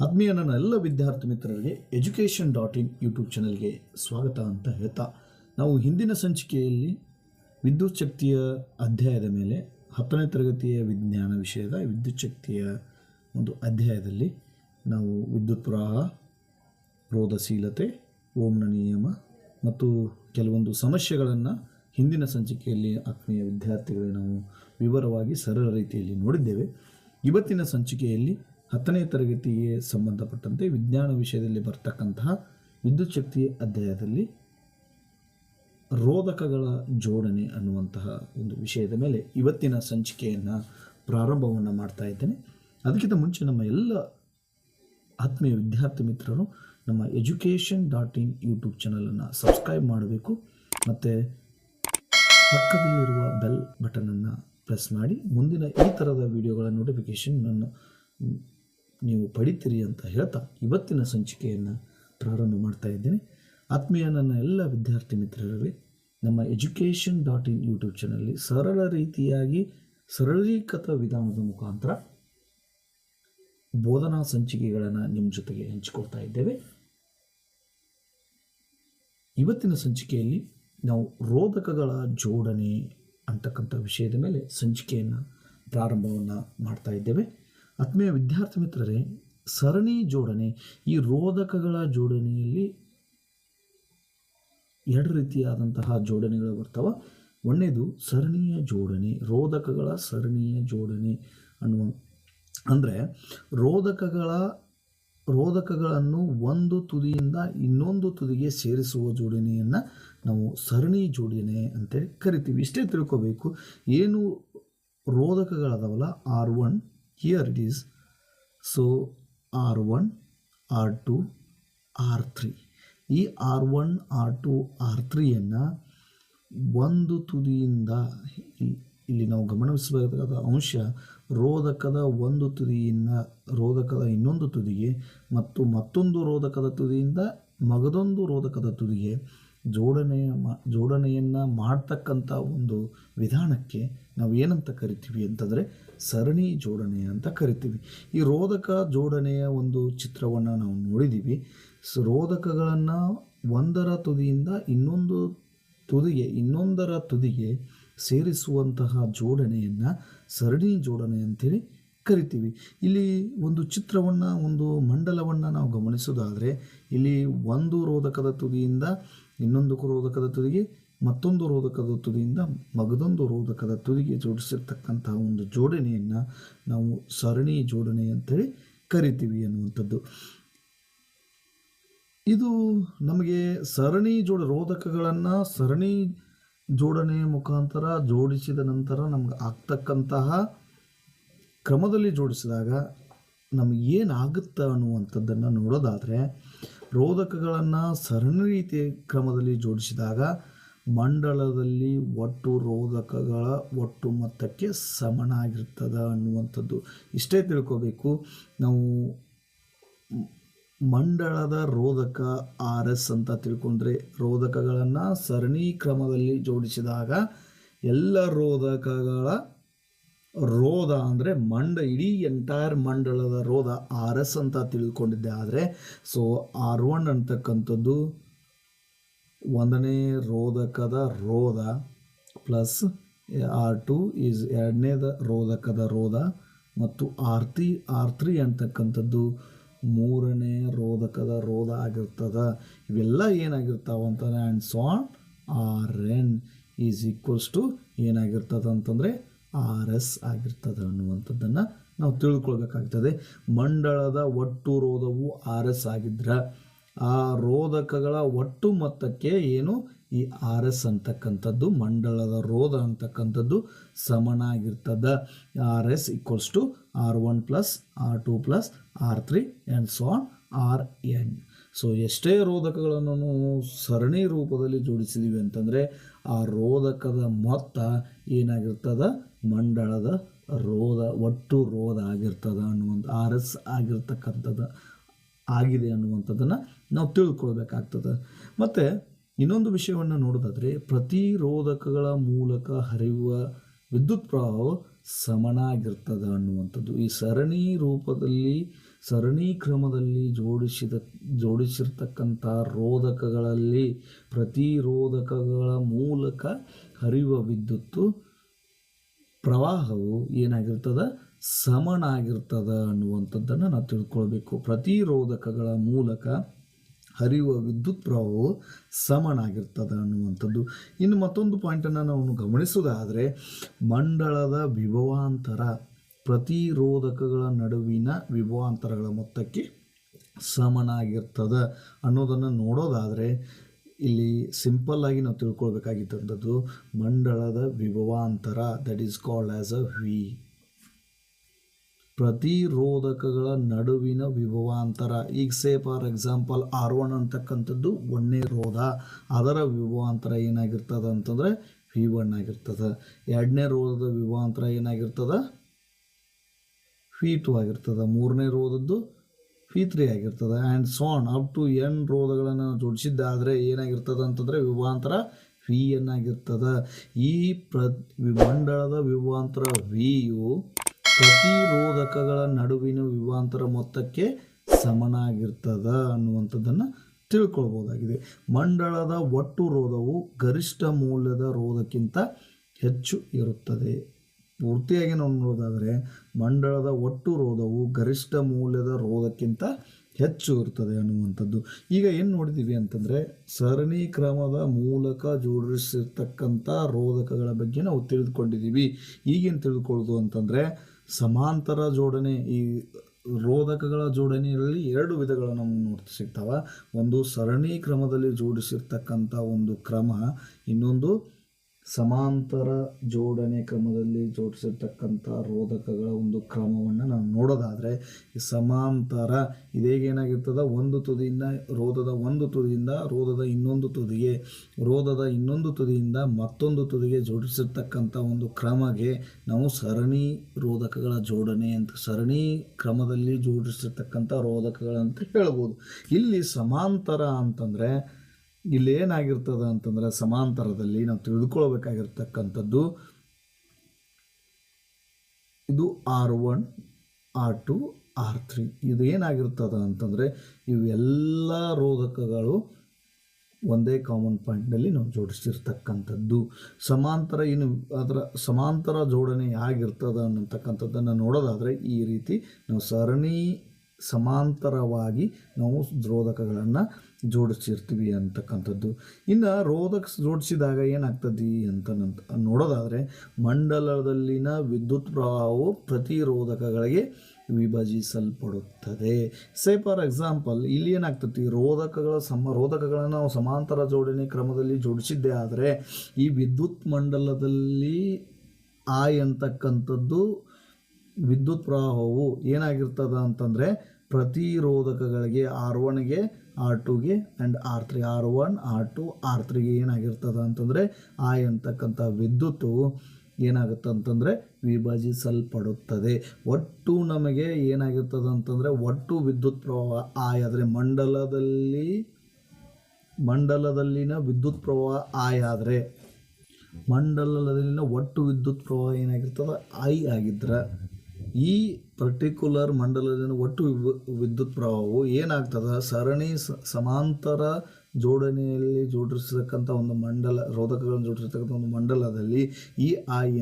ಆತ್ಮೀಯ ನನ್ನ ಎಲ್ಲ ವಿದ್ಯಾರ್ಥಿ ಮಿತ್ರರಿಗೆ education.in ಯೂಟ್ಯೂಬ್ ಚಾನಲ್ಗೆ ಸ್ವಾಗತ ಅಂತ ಹೇಳ್ತಾ, ನಾವು ಹಿಂದಿನ ಸಂಚಿಕೆಯಲ್ಲಿ ವಿದ್ಯುತ್ ಶಕ್ತಿಯ ಅಧ್ಯಾಯದ ಮೇಲೆ 10ನೇ ತರಗತಿಯ ವಿಜ್ಞಾನ ವಿಷಯದ ವಿದ್ಯುತ್ ಶಕ್ತಿಯ ಒಂದು ಅಧ್ಯಾಯದಲ್ಲಿ ನಾವು ವಿದ್ಯುತ್ ಪ್ರವಾಹ, ರೋಧಶೀಲತೆ, ಓಮ್ನ ನಿಯಮ ಮತ್ತು ಕೆಲವೊಂದು ಸಮಸ್ಯೆಗಳನ್ನು ಹಿಂದಿನ ಸಂಚಿಕೆಯಲ್ಲಿ ಆತ್ಮೀಯ ವಿದ್ಯಾರ್ಥಿಗಳಿಗೆ ನಾವು ವಿವರವಾಗಿ ಸರಳ ರೀತಿಯಲ್ಲಿ ನೋಡಿದ್ದೇವೆ. ಇವತ್ತಿನ ಸಂಚಿಕೆಯಲ್ಲಿ 10ನೇ ತರಗತಿಗೆ ಸಂಬಂಧಪಟ್ಟಂತೆ ವಿಜ್ಞಾನ ವಿಷಯದಲ್ಲಿ ಬರ್ತಕ್ಕಂತಹ ವಿದ್ಯುತ್ ಶಕ್ತಿ ಅಧ್ಯಾಯದಲ್ಲಿ ರೋಧಕಗಳ ಜೋಡಣೆ ಅನ್ನುವಂತಹ ಒಂದು ವಿಷಯದ ಮೇಲೆ ಇವತ್ತಿನ ಸಂಚಿಕೆಯನ್ನು ಪ್ರಾರಂಭವನ್ನು ಮಾಡ್ತಾ ಇದ್ದೇನೆ. ಅದಕ್ಕಿಂತ ಮುಂಚೆ ನಮ್ಮ ಎಲ್ಲ ಆತ್ಮೀಯ ವಿದ್ಯಾರ್ಥಿ ಮಿತ್ರರು ನಮ್ಮ education.in ಯೂಟ್ಯೂಬ್ ಚಾನಲನ್ನು ಸಬ್ಸ್ಕ್ರೈಬ್ ಮಾಡಬೇಕು ಮತ್ತು ಪಕ್ಕದಲ್ಲಿರುವ ಬೆಲ್ ಬಟನನ್ನು ಪ್ರೆಸ್ ಮಾಡಿ ಮುಂದಿನ ಈ ಥರದ ವಿಡಿಯೋಗಳ ನೋಟಿಫಿಕೇಷನನ್ನು ನೀವು ಪಡಿತೀರಿ ಅಂತ ಹೇಳ್ತಾ ಇವತ್ತಿನ ಸಂಚಿಕೆಯನ್ನು ಪ್ರಾರಂಭ ಮಾಡ್ತಾ ಇದ್ದೇನೆ. ಆತ್ಮೀಯ ನನ್ನ ಎಲ್ಲ ವಿದ್ಯಾರ್ಥಿ ಮಿತ್ರರಿಗೆ ನಮ್ಮ education.in ಯೂಟ್ಯೂಬ್ ಚಾನಲಲ್ಲಿ ಸರಳ ರೀತಿಯಾಗಿ ಸರಳೀಕೃತ ವಿಧಾನದ ಮುಖಾಂತರ ಬೋಧನಾ ಸಂಚಿಕೆಗಳನ್ನು ನಿಮ್ಮ ಜೊತೆಗೆ ಹಂಚಿಕೊಳ್ತಾ ಇದ್ದೇವೆ. ಇವತ್ತಿನ ಸಂಚಿಕೆಯಲ್ಲಿ ನಾವು ರೋಧಕಗಳ ಜೋಡಣೆ ಅಂತಕ್ಕಂಥ ವಿಷಯದ ಮೇಲೆ ಸಂಚಿಕೆಯನ್ನು ಪ್ರಾರಂಭವನ್ನು ಮಾಡ್ತಾ ಇದ್ದೇವೆ. ಆತ್ಮೀಯ ವಿದ್ಯಾರ್ಥಿ ಮಿತ್ರರೇ, ಸರಣಿ ಜೋಡಣೆ, ಈ ರೋಧಕಗಳ ಜೋಡಣೆಯಲ್ಲಿ ಎರಡು ರೀತಿಯಾದಂತಹ ಜೋಡಣೆಗಳು ಬರ್ತವೆ. ಒಂದನೇದು ಸರಣಿಯ ಜೋಡಣೆ, ರೋಧಕಗಳ ಸರಣಿಯ ಜೋಡಣೆ ಅಂದರೆ ರೋಧಕಗಳನ್ನು ಒಂದು ತುದಿಯಿಂದ ಇನ್ನೊಂದು ತುದಿಗೆ ಸೇರಿಸುವ ಜೋಡಣೆಯನ್ನು ನಾವು ಸರಣಿ ಜೋಡಣೆ ಅಂತೇಳಿ ಕರಿತೀವಿ. ಇಷ್ಟೇ ತಿಳ್ಕೋಬೇಕು. ಏನು ರೋಧಕಗಳದಾವಲ್ಲ, R1 here it is, so R1 R2 R3, ಈ R1 R2 R3ಯನ್ನು ಒಂದು ತುದಿಯಿಂದ ಇಲ್ಲಿ ನಾವು ಗಮನಿಸಬೇಕಾದ ಅಂಶ, ರೋಧಕದ ಒಂದು ತುದಿಯಿಂದ ರೋಧಕದ ಇನ್ನೊಂದು ತುದಿಗೆ ಮತ್ತು ಮತ್ತೊಂದು ರೋಧಕದ ತುದಿಯಿಂದ ಮಗದೊಂದು ರೋಧಕದ ತುದಿಗೆ ಜೋಡಣೆಯನ್ನು ಮಾಡ್ತಕ್ಕಂಥ ಒಂದು ವಿಧಾನಕ್ಕೆ ನಾವು ಏನಂತ ಕರಿತೀವಿ ಅಂತಂದರೆ ಸರಣಿ ಜೋಡಣೆ ಅಂತ ಕರಿತೀವಿ. ಈ ರೋಧಕ ಜೋಡಣೆಯ ಒಂದು ಚಿತ್ರವನ್ನು ನಾವು ನೋಡಿದ್ದೀವಿ. ರೋಧಕಗಳನ್ನು ಒಂದರ ತುದಿಯಿಂದ ಇನ್ನೊಂದರ ತುದಿಗೆ ಸೇರಿಸುವಂತಹ ಜೋಡಣೆಯನ್ನು ಸರಣಿ ಜೋಡಣೆ ಅಂತೇಳಿ ಕರಿತೀವಿ. ಇಲ್ಲಿ ಒಂದು ಚಿತ್ರವನ್ನು, ಒಂದು ಮಂಡಲವನ್ನು ನಾವು ಗಮನಿಸೋದಾದರೆ ಇಲ್ಲಿ ಒಂದು ರೋಧಕದ ತುದಿಯಿಂದ ಇನ್ನೊಂದು ರೋಧಕದ ತುದಿಗೆ, ಮತ್ತೊಂದು ರೋಧಕದ ತುದಿಯಿಂದ ಮಗದೊಂದು ರೋಧಕದ ತುದಿಗೆ ಜೋಡಿಸಿರ್ತಕ್ಕಂತಹ ಒಂದು ಜೋಡಣೆಯನ್ನು ನಾವು ಸರಣಿ ಜೋಡಣೆ ಅಂತೇಳಿ ಕರಿತೀವಿ ಅನ್ನುವಂಥದ್ದು. ಇದು ನಮಗೆ ರೋಧಕಗಳನ್ನು ಸರಣಿ ಜೋಡಣೆಯ ಮುಖಾಂತರ ಜೋಡಿಸಿದ ನಂತರ ನಮ್ಗೆ ಆಗ್ತಕ್ಕಂತಹ ಕ್ರಮದಲ್ಲಿ ಜೋಡಿಸಿದಾಗ ನಮಗೆ ಏನಾಗುತ್ತೆ ಅನ್ನುವಂಥದ್ದನ್ನು ನೋಡೋದಾದರೆ, ರೋಧಕಗಳನ್ನು ಸರಣಿ ರೀತಿಯ ಕ್ರಮದಲ್ಲಿ ಜೋಡಿಸಿದಾಗ ಮಂಡಲದಲ್ಲಿ ಒಟ್ಟು ರೋಧಕಗಳ ಒಟ್ಟು ಮೊತ್ತಕ್ಕೆ ಸಮನಾಗಿರ್ತದೆ ಅನ್ನುವಂಥದ್ದು. ಇಷ್ಟೇ ತಿಳ್ಕೋಬೇಕು. ನಾವು ಮಂಡಳದ ರೋಧಕ RS ಅಂತ ತಿಳ್ಕೊಂಡ್ರೆ, ರೋಧಕಗಳನ್ನು ಸರಣಿ ಕ್ರಮದಲ್ಲಿ ಜೋಡಿಸಿದಾಗ ಎಲ್ಲ ರೋಧಕಗಳ ರೋಧ ಅಂದರೆ ಇಡೀ ಎಂಟೈರ್ ಮಂಡಳದ ರೋಧ RS ಅಂತ ತಿಳ್ಕೊಂಡಿದ್ದೆ. ಆದರೆ ಸೊ R1 ಅಂತಕ್ಕಂಥದ್ದು ಒಂದನೇ ರೋಧಕದ ರೋಧ ಪ್ಲಸ್ R2 ಈಸ್ ಎರಡನೇದ ರೋಧಕದ ರೋಧ ಮತ್ತು R3 ಅಂತಕ್ಕಂಥದ್ದು ಮೂರನೇ ರೋಧಕದ ರೋಧ ಆಗಿರ್ತದೆ. ಇವೆಲ್ಲ ಏನಾಗಿರ್ತಾವೆ ಅಂತಂದರೆ and so on Rn is equals to ಏನಾಗಿರ್ತದೆ ಅಂತಂದರೆ RS ಆಗಿರ್ತದೆ ಅನ್ನುವಂಥದ್ದನ್ನು ನಾವು ತಿಳ್ಕೊಳ್ಬೇಕಾಗ್ತದೆ. ಮಂಡಳದ ಒಟ್ಟು ರೋಧವು RS ಆಗಿದ್ರೆ ಆ ರೋಧಕಗಳ ಒಟ್ಟು ಮೊತ್ತಕ್ಕೆ ಏನು ಈ RS ಅಂತಕ್ಕಂಥದ್ದು, ಮಂಡಳದ ರೋಧ ಅಂತಕ್ಕಂಥದ್ದು ಸಮನಾಗಿರ್ತದೆ. RS equals to R1 plus R2 plus R3 and so on Rn. So ಎಷ್ಟೇ ರೋಧಕಗಳನ್ನು ಸರಣಿ ರೂಪದಲ್ಲಿ ಜೋಡಿಸಿದ್ದೀವಿ ಅಂತಂದರೆ ಆ ರೋಧಕದ ಮೊತ್ತ ಏನಾಗಿರ್ತದೆ, ಮಂಡಳದ ಒಟ್ಟು ರೋಧ ಆಗಿರ್ತದೆ ಅನ್ನುವಂಥ RS ಆಗಿದೆ ಅನ್ನುವಂಥದ್ದನ್ನು ನಾವು ತಿಳ್ಕೊಳ್ಬೇಕಾಗ್ತದೆ. ಮತ್ತು ಇನ್ನೊಂದು ವಿಷಯವನ್ನು ನೋಡೋದಾದರೆ, ಪ್ರತಿ ರೋಧಕಗಳ ಮೂಲಕ ಹರಿಯುವ ವಿದ್ಯುತ್ ಪ್ರವಾಹವು ಸಮನಾಗಿರ್ತದೆ ಅನ್ನುವಂಥದ್ದು. ಈ ಸರಣಿ ರೂಪದಲ್ಲಿ ಸರಣಿ ಕ್ರಮದಲ್ಲಿ ಜೋಡಿಸಿರ್ತಕ್ಕಂಥ ರೋಧಕಗಳಲ್ಲಿ ಪ್ರತಿರೋಧಕಗಳ ಮೂಲಕ ಹರಿಯುವ ವಿದ್ಯುತ್ತು ಪ್ರವಾಹವು ಏನಾಗಿರ್ತದೆ, ಸಮನಾಗಿರ್ತದೆ ಅನ್ನುವಂಥದ್ದನ್ನು ನಾವು ತಿಳ್ಕೊಳ್ಬೇಕು. ಪ್ರತಿರೋಧಕಗಳ ಮೂಲಕ ಹರಿಯುವ ವಿದ್ಯುತ್ ಪ್ರವಾಹವು ಸಮನಾಗಿರ್ತದೆ ಅನ್ನುವಂಥದ್ದು. ಇನ್ನು ಮತ್ತೊಂದು ಪಾಯಿಂಟನ್ನು ನಾವು ಗಮನಿಸುವುದಾದರೆ, ಮಂಡಲದ ವಿಭವಾಂತರ ಪ್ರತಿರೋಧಕಗಳ ನಡುವಿನ ವಿಭವಾಂತರಗಳ ಮೊತ್ತಕ್ಕೆ ಸಮನಾಗಿರ್ತದೆ ಅನ್ನೋದನ್ನು ನೋಡೋದಾದರೆ, ಇಲ್ಲಿ ಸಿಂಪಲ್ ಆಗಿ ನಾವು ತಿಳ್ಕೊಳ್ಬೇಕಾಗಿದ್ದಂಥದ್ದು ಮಂಡಲದ ವಿಭವಾಂತರ, that is called as a V. ಪ್ರತಿರೋಧಕಗಳ ನಡುವಿನ ವಿಭವಾಂತರ, ಈಗ ಸೇ ಫಾರ್ ಎಕ್ಸಾಂಪಲ್ R1 ಅಂತಕ್ಕಂಥದ್ದು ಒಂದನೇ ರೋಧ, ಅದರ ವಿಭವಾಂತರ ಏನಾಗಿರ್ತದೆ ಅಂತಂದರೆ V1 ಆಗಿರ್ತದೆ. ಎರಡನೇ ರೋಧದ ವಿಭವಾಂತರ ಏನಾಗಿರ್ತದೆ, V2 ಆಗಿರ್ತದೆ. ಮೂರನೇ ರೋಧದ್ದು V3 ಆಗಿರ್ತದೆ. And so on up to n ರೋಧಗಳನ್ನು ಜೋಡಿಸಿದ್ದಾದರೆ ಏನಾಗಿರ್ತದೆ ಅಂತಂದರೆ ವಿಭವಾಂತರ Vn ಆಗಿರ್ತದೆ. ಈ ಮಂಡಲದ ವಿಭವಾಂತರ Vಯು ಪ್ರತಿರೋಧಕಗಳ ನಡುವಿನ ವಿಭವಾಂತರ ಮೊತ್ತಕ್ಕೆ ಸಮನಾಗಿರ್ತದೆ ಅನ್ನುವಂಥದ್ದನ್ನು ತಿಳ್ಕೊಳ್ಬೋದಾಗಿದೆ. ಮಂಡಲದ ಒಟ್ಟು ರೋಧವು ಗರಿಷ್ಠ ಮೌಲ್ಯದ ರೋಧಕ್ಕಿಂತ ಹೆಚ್ಚು ಇರುತ್ತದೆ. ಪೂರ್ತಿಯಾಗಿ ನಾವು ನೋಡೋದಾದರೆ ಮಂಡಲದ ಒಟ್ಟು ರೋಧವು ಗರಿಷ್ಠ ಮೌಲ್ಯದ ರೋಧಕ್ಕಿಂತ ಹೆಚ್ಚು ಇರ್ತದೆ ಅನ್ನುವಂಥದ್ದು. ಈಗ ಏನು ನೋಡಿದ್ದೀವಿ ಅಂತಂದರೆ, ಸರಣಿ ಕ್ರಮದ ಮೂಲಕ ಜೋಡಿಸಿರ್ತಕ್ಕಂಥ ರೋಧಕಗಳ ಬಗ್ಗೆ ನಾವು ತಿಳಿದುಕೊಂಡಿದ್ದೀವಿ. ಈಗೇನು ತಿಳ್ಕೊಳ್ಳೋದು ಅಂತಂದರೆ, ಸಮಾಂತರ ಜೋಡಣೆ. ಈ ರೋಧಕಗಳ ಜೋಡಣೆಯಲ್ಲಿ ಎರಡು ವಿಧಗಳು ನಮ್ಗೆ ನೋಡ್ತಾ ಸಿಗ್ತಾವೆ. ಒಂದು ಸರಣಿ ಕ್ರಮದಲ್ಲಿ ಜೋಡಿಸಿರ್ತಕ್ಕಂಥ ಒಂದು ಕ್ರಮ, ಇನ್ನೊಂದು ಸಮಾಂತರ ಜೋಡಣೆ ಕ್ರಮದಲ್ಲಿ ಜೋಡಿಸಿರ್ತಕ್ಕಂಥ ರೋಧಕಗಳ ಒಂದು ಕ್ರಮವನ್ನು ನಾವು ನೋಡೋದಾದರೆ, ಈ ಸಮಾಂತರ ಇದೇಗೇನಾಗಿರ್ತದೆ, ಒಂದು ತುದಿಯಿಂದ ರೋಧದ ಒಂದು ತುದಿಯಿಂದ ರೋಧದ ಇನ್ನೊಂದು ತುದಿಗೆ, ರೋಧದ ಇನ್ನೊಂದು ತುದಿಯಿಂದ ಮತ್ತೊಂದು ತುದಿಗೆ ಜೋಡಿಸಿರ್ತಕ್ಕಂಥ ಒಂದು ಕ್ರಮಗೆ ನಾವು ಸರಣಿ ರೋಧಕಗಳ ಜೋಡಣೆ ಅಂತ, ಸರಣಿ ಕ್ರಮದಲ್ಲಿ ಜೋಡಿಸಿರ್ತಕ್ಕಂಥ ರೋಧಕಗಳಂತ ಹೇಳ್ಬೋದು. ಇಲ್ಲಿ ಸಮಾಂತರ ಅಂತಂದರೆ ಇಲ್ಲಿ ಏನಾಗಿರ್ತದೆ ಅಂತಂದರೆ, ಸಮಾಂತರದಲ್ಲಿ ನಾವು ತಿಳಿದುಕೊಳ್ಬೇಕಾಗಿರ್ತಕ್ಕಂಥದ್ದು ಇದು R1, R2, R3. ಇದು ಏನಾಗಿರ್ತದೆ ಅಂತಂದರೆ, ಇವೆಲ್ಲ ರೋಧಕಗಳು ಒಂದೇ ಕಾಮನ್ ಪಾಯಿಂಟ್ನಲ್ಲಿ ನಾವು ಜೋಡಿಸಿರ್ತಕ್ಕಂಥದ್ದು. ಸಮಾಂತರ ಇನ್ನು ಅದರ ಸಮಾಂತರ ಜೋಡಣೆ ಹೇಗಿರ್ತದೆ ಅನ್ನತಕ್ಕಂಥದ್ದನ್ನು ನೋಡೋದಾದರೆ, ಈ ರೀತಿ ನಾವು ಸಮಾಂತರವಾಗಿ ನಾವು ರೋಧಕಗಳನ್ನು ಜೋಡಿಸಿರ್ತೀವಿ ಅಂತಕ್ಕಂಥದ್ದು. ಇನ್ನು ರೋಧಕ ಜೋಡಿಸಿದಾಗ ಏನಾಗ್ತದೆ ಅಂತ ನೋಡೋದಾದರೆ, ಮಂಡಲದಲ್ಲಿನ ವಿದ್ಯುತ್ ಪ್ರವಾಹವು ಪ್ರತಿರೋಧಕಗಳಿಗೆ ವಿಭಜಿಸಲ್ಪಡುತ್ತದೆ. ಸೇ ಫಾರ್ ಎಕ್ಸಾಂಪಲ್ ಇಲ್ಲಿ ಏನಾಗ್ತದೆ, ರೋಧಕಗಳನ್ನು ನಾವು ಸಮಾಂತರ ಜೋಡಣೆ ಕ್ರಮದಲ್ಲಿ ಜೋಡಿಸಿದ್ದೇ ಆದರೆ ಈ ವಿದ್ಯುತ್ ಮಂಡಲದಲ್ಲಿ ಅಂತಕ್ಕಂಥದ್ದು ವಿದ್ಯುತ್ ಪ್ರವಾಹವು ಏನಾಗಿರ್ತದ ಅಂತಂದರೆ, ಪ್ರತಿರೋಧಕಗಳಿಗೆ R1ಗೆ, R2ಗೆ ಆ್ಯಂಡ್ R3, R1, R2, R3ಗೆ ಏನಾಗಿರ್ತದೆ ಅಂತಂದರೆ ಅಂತಕ್ಕಂಥ ವಿದ್ಯುತ್ತು ಏನಾಗುತ್ತೆ ಅಂತಂದರೆ ವಿಭಜಿಸಲ್ಪಡುತ್ತದೆ. ಒಟ್ಟು ನಮಗೆ ಏನಾಗಿರ್ತದೆ ಅಂತಂದರೆ, ಒಟ್ಟು ವಿದ್ಯುತ್ ಪ್ರವಾಹ ಆದರೆ ಮಂಡಲದಲ್ಲಿನ ವಿದ್ಯುತ್ ಪ್ರವಾಹ ಆದರೆ ಮಂಡಲದಲ್ಲಿನ ಒಟ್ಟು ವಿದ್ಯುತ್ ಪ್ರವಾಹ ಏನಾಗಿರ್ತದೆ I ಆಗಿದ್ರೆ, ಈ ಪರ್ಟಿಕ್ಯುಲರ್ ಮಂಡಲದಿಂದ ಒಟ್ಟು ವಿದ್ಯುತ್ ಪ್ರವಾಹವು ಏನಾಗ್ತದೆ, ಸರಣಿ ಸಮಾಂತರ ಜೋಡಣೆಯಲ್ಲಿ ಜೋಡಿಸಿರ್ತಕ್ಕಂಥ ಒಂದು ರೋಧಕಗಳನ್ನು ಜೋಡಿಸಿರ್ತಕ್ಕಂಥ ಒಂದು ಮಂಡಲದಲ್ಲಿ ಈ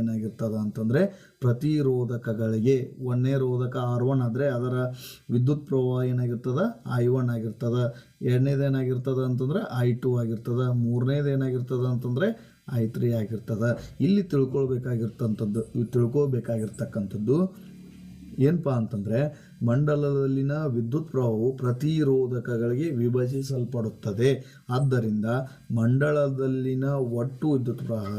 ಏನಾಗಿರ್ತದೆ ಅಂತಂದರೆ ಪ್ರತಿರೋಧಕಗಳಿಗೆ, ಒಂದನೇ ರೋಧಕ R1 ಆದರೆ ಅದರ ವಿದ್ಯುತ್ ಪ್ರವಾಹ ಏನಾಗಿರ್ತದೆ I1 ಆಗಿರ್ತದೆ. ಎರಡನೇದು ಏನಾಗಿರ್ತದೆ ಅಂತಂದರೆ I2 ಆಗಿರ್ತದೆ. ಮೂರನೇದು ಏನಾಗಿರ್ತದೆ ಅಂತಂದರೆ I3 ಆಗಿರ್ತದೆ. ಇಲ್ಲಿ ತಿಳ್ಕೊಬೇಕಾಗಿರ್ತಕ್ಕಂಥದ್ದು ಏನಪ್ಪ ಅಂತಂದರೆ, ಮಂಡಲದಲ್ಲಿನ ವಿದ್ಯುತ್ ಪ್ರವಾಹವು ಪ್ರತಿರೋಧಕಗಳಿಗೆ ವಿಭಜಿಸಲ್ಪಡುತ್ತದೆ. ಆದ್ದರಿಂದ ಮಂಡಲದಲ್ಲಿನ ಒಟ್ಟು ವಿದ್ಯುತ್ ಪ್ರವಾಹ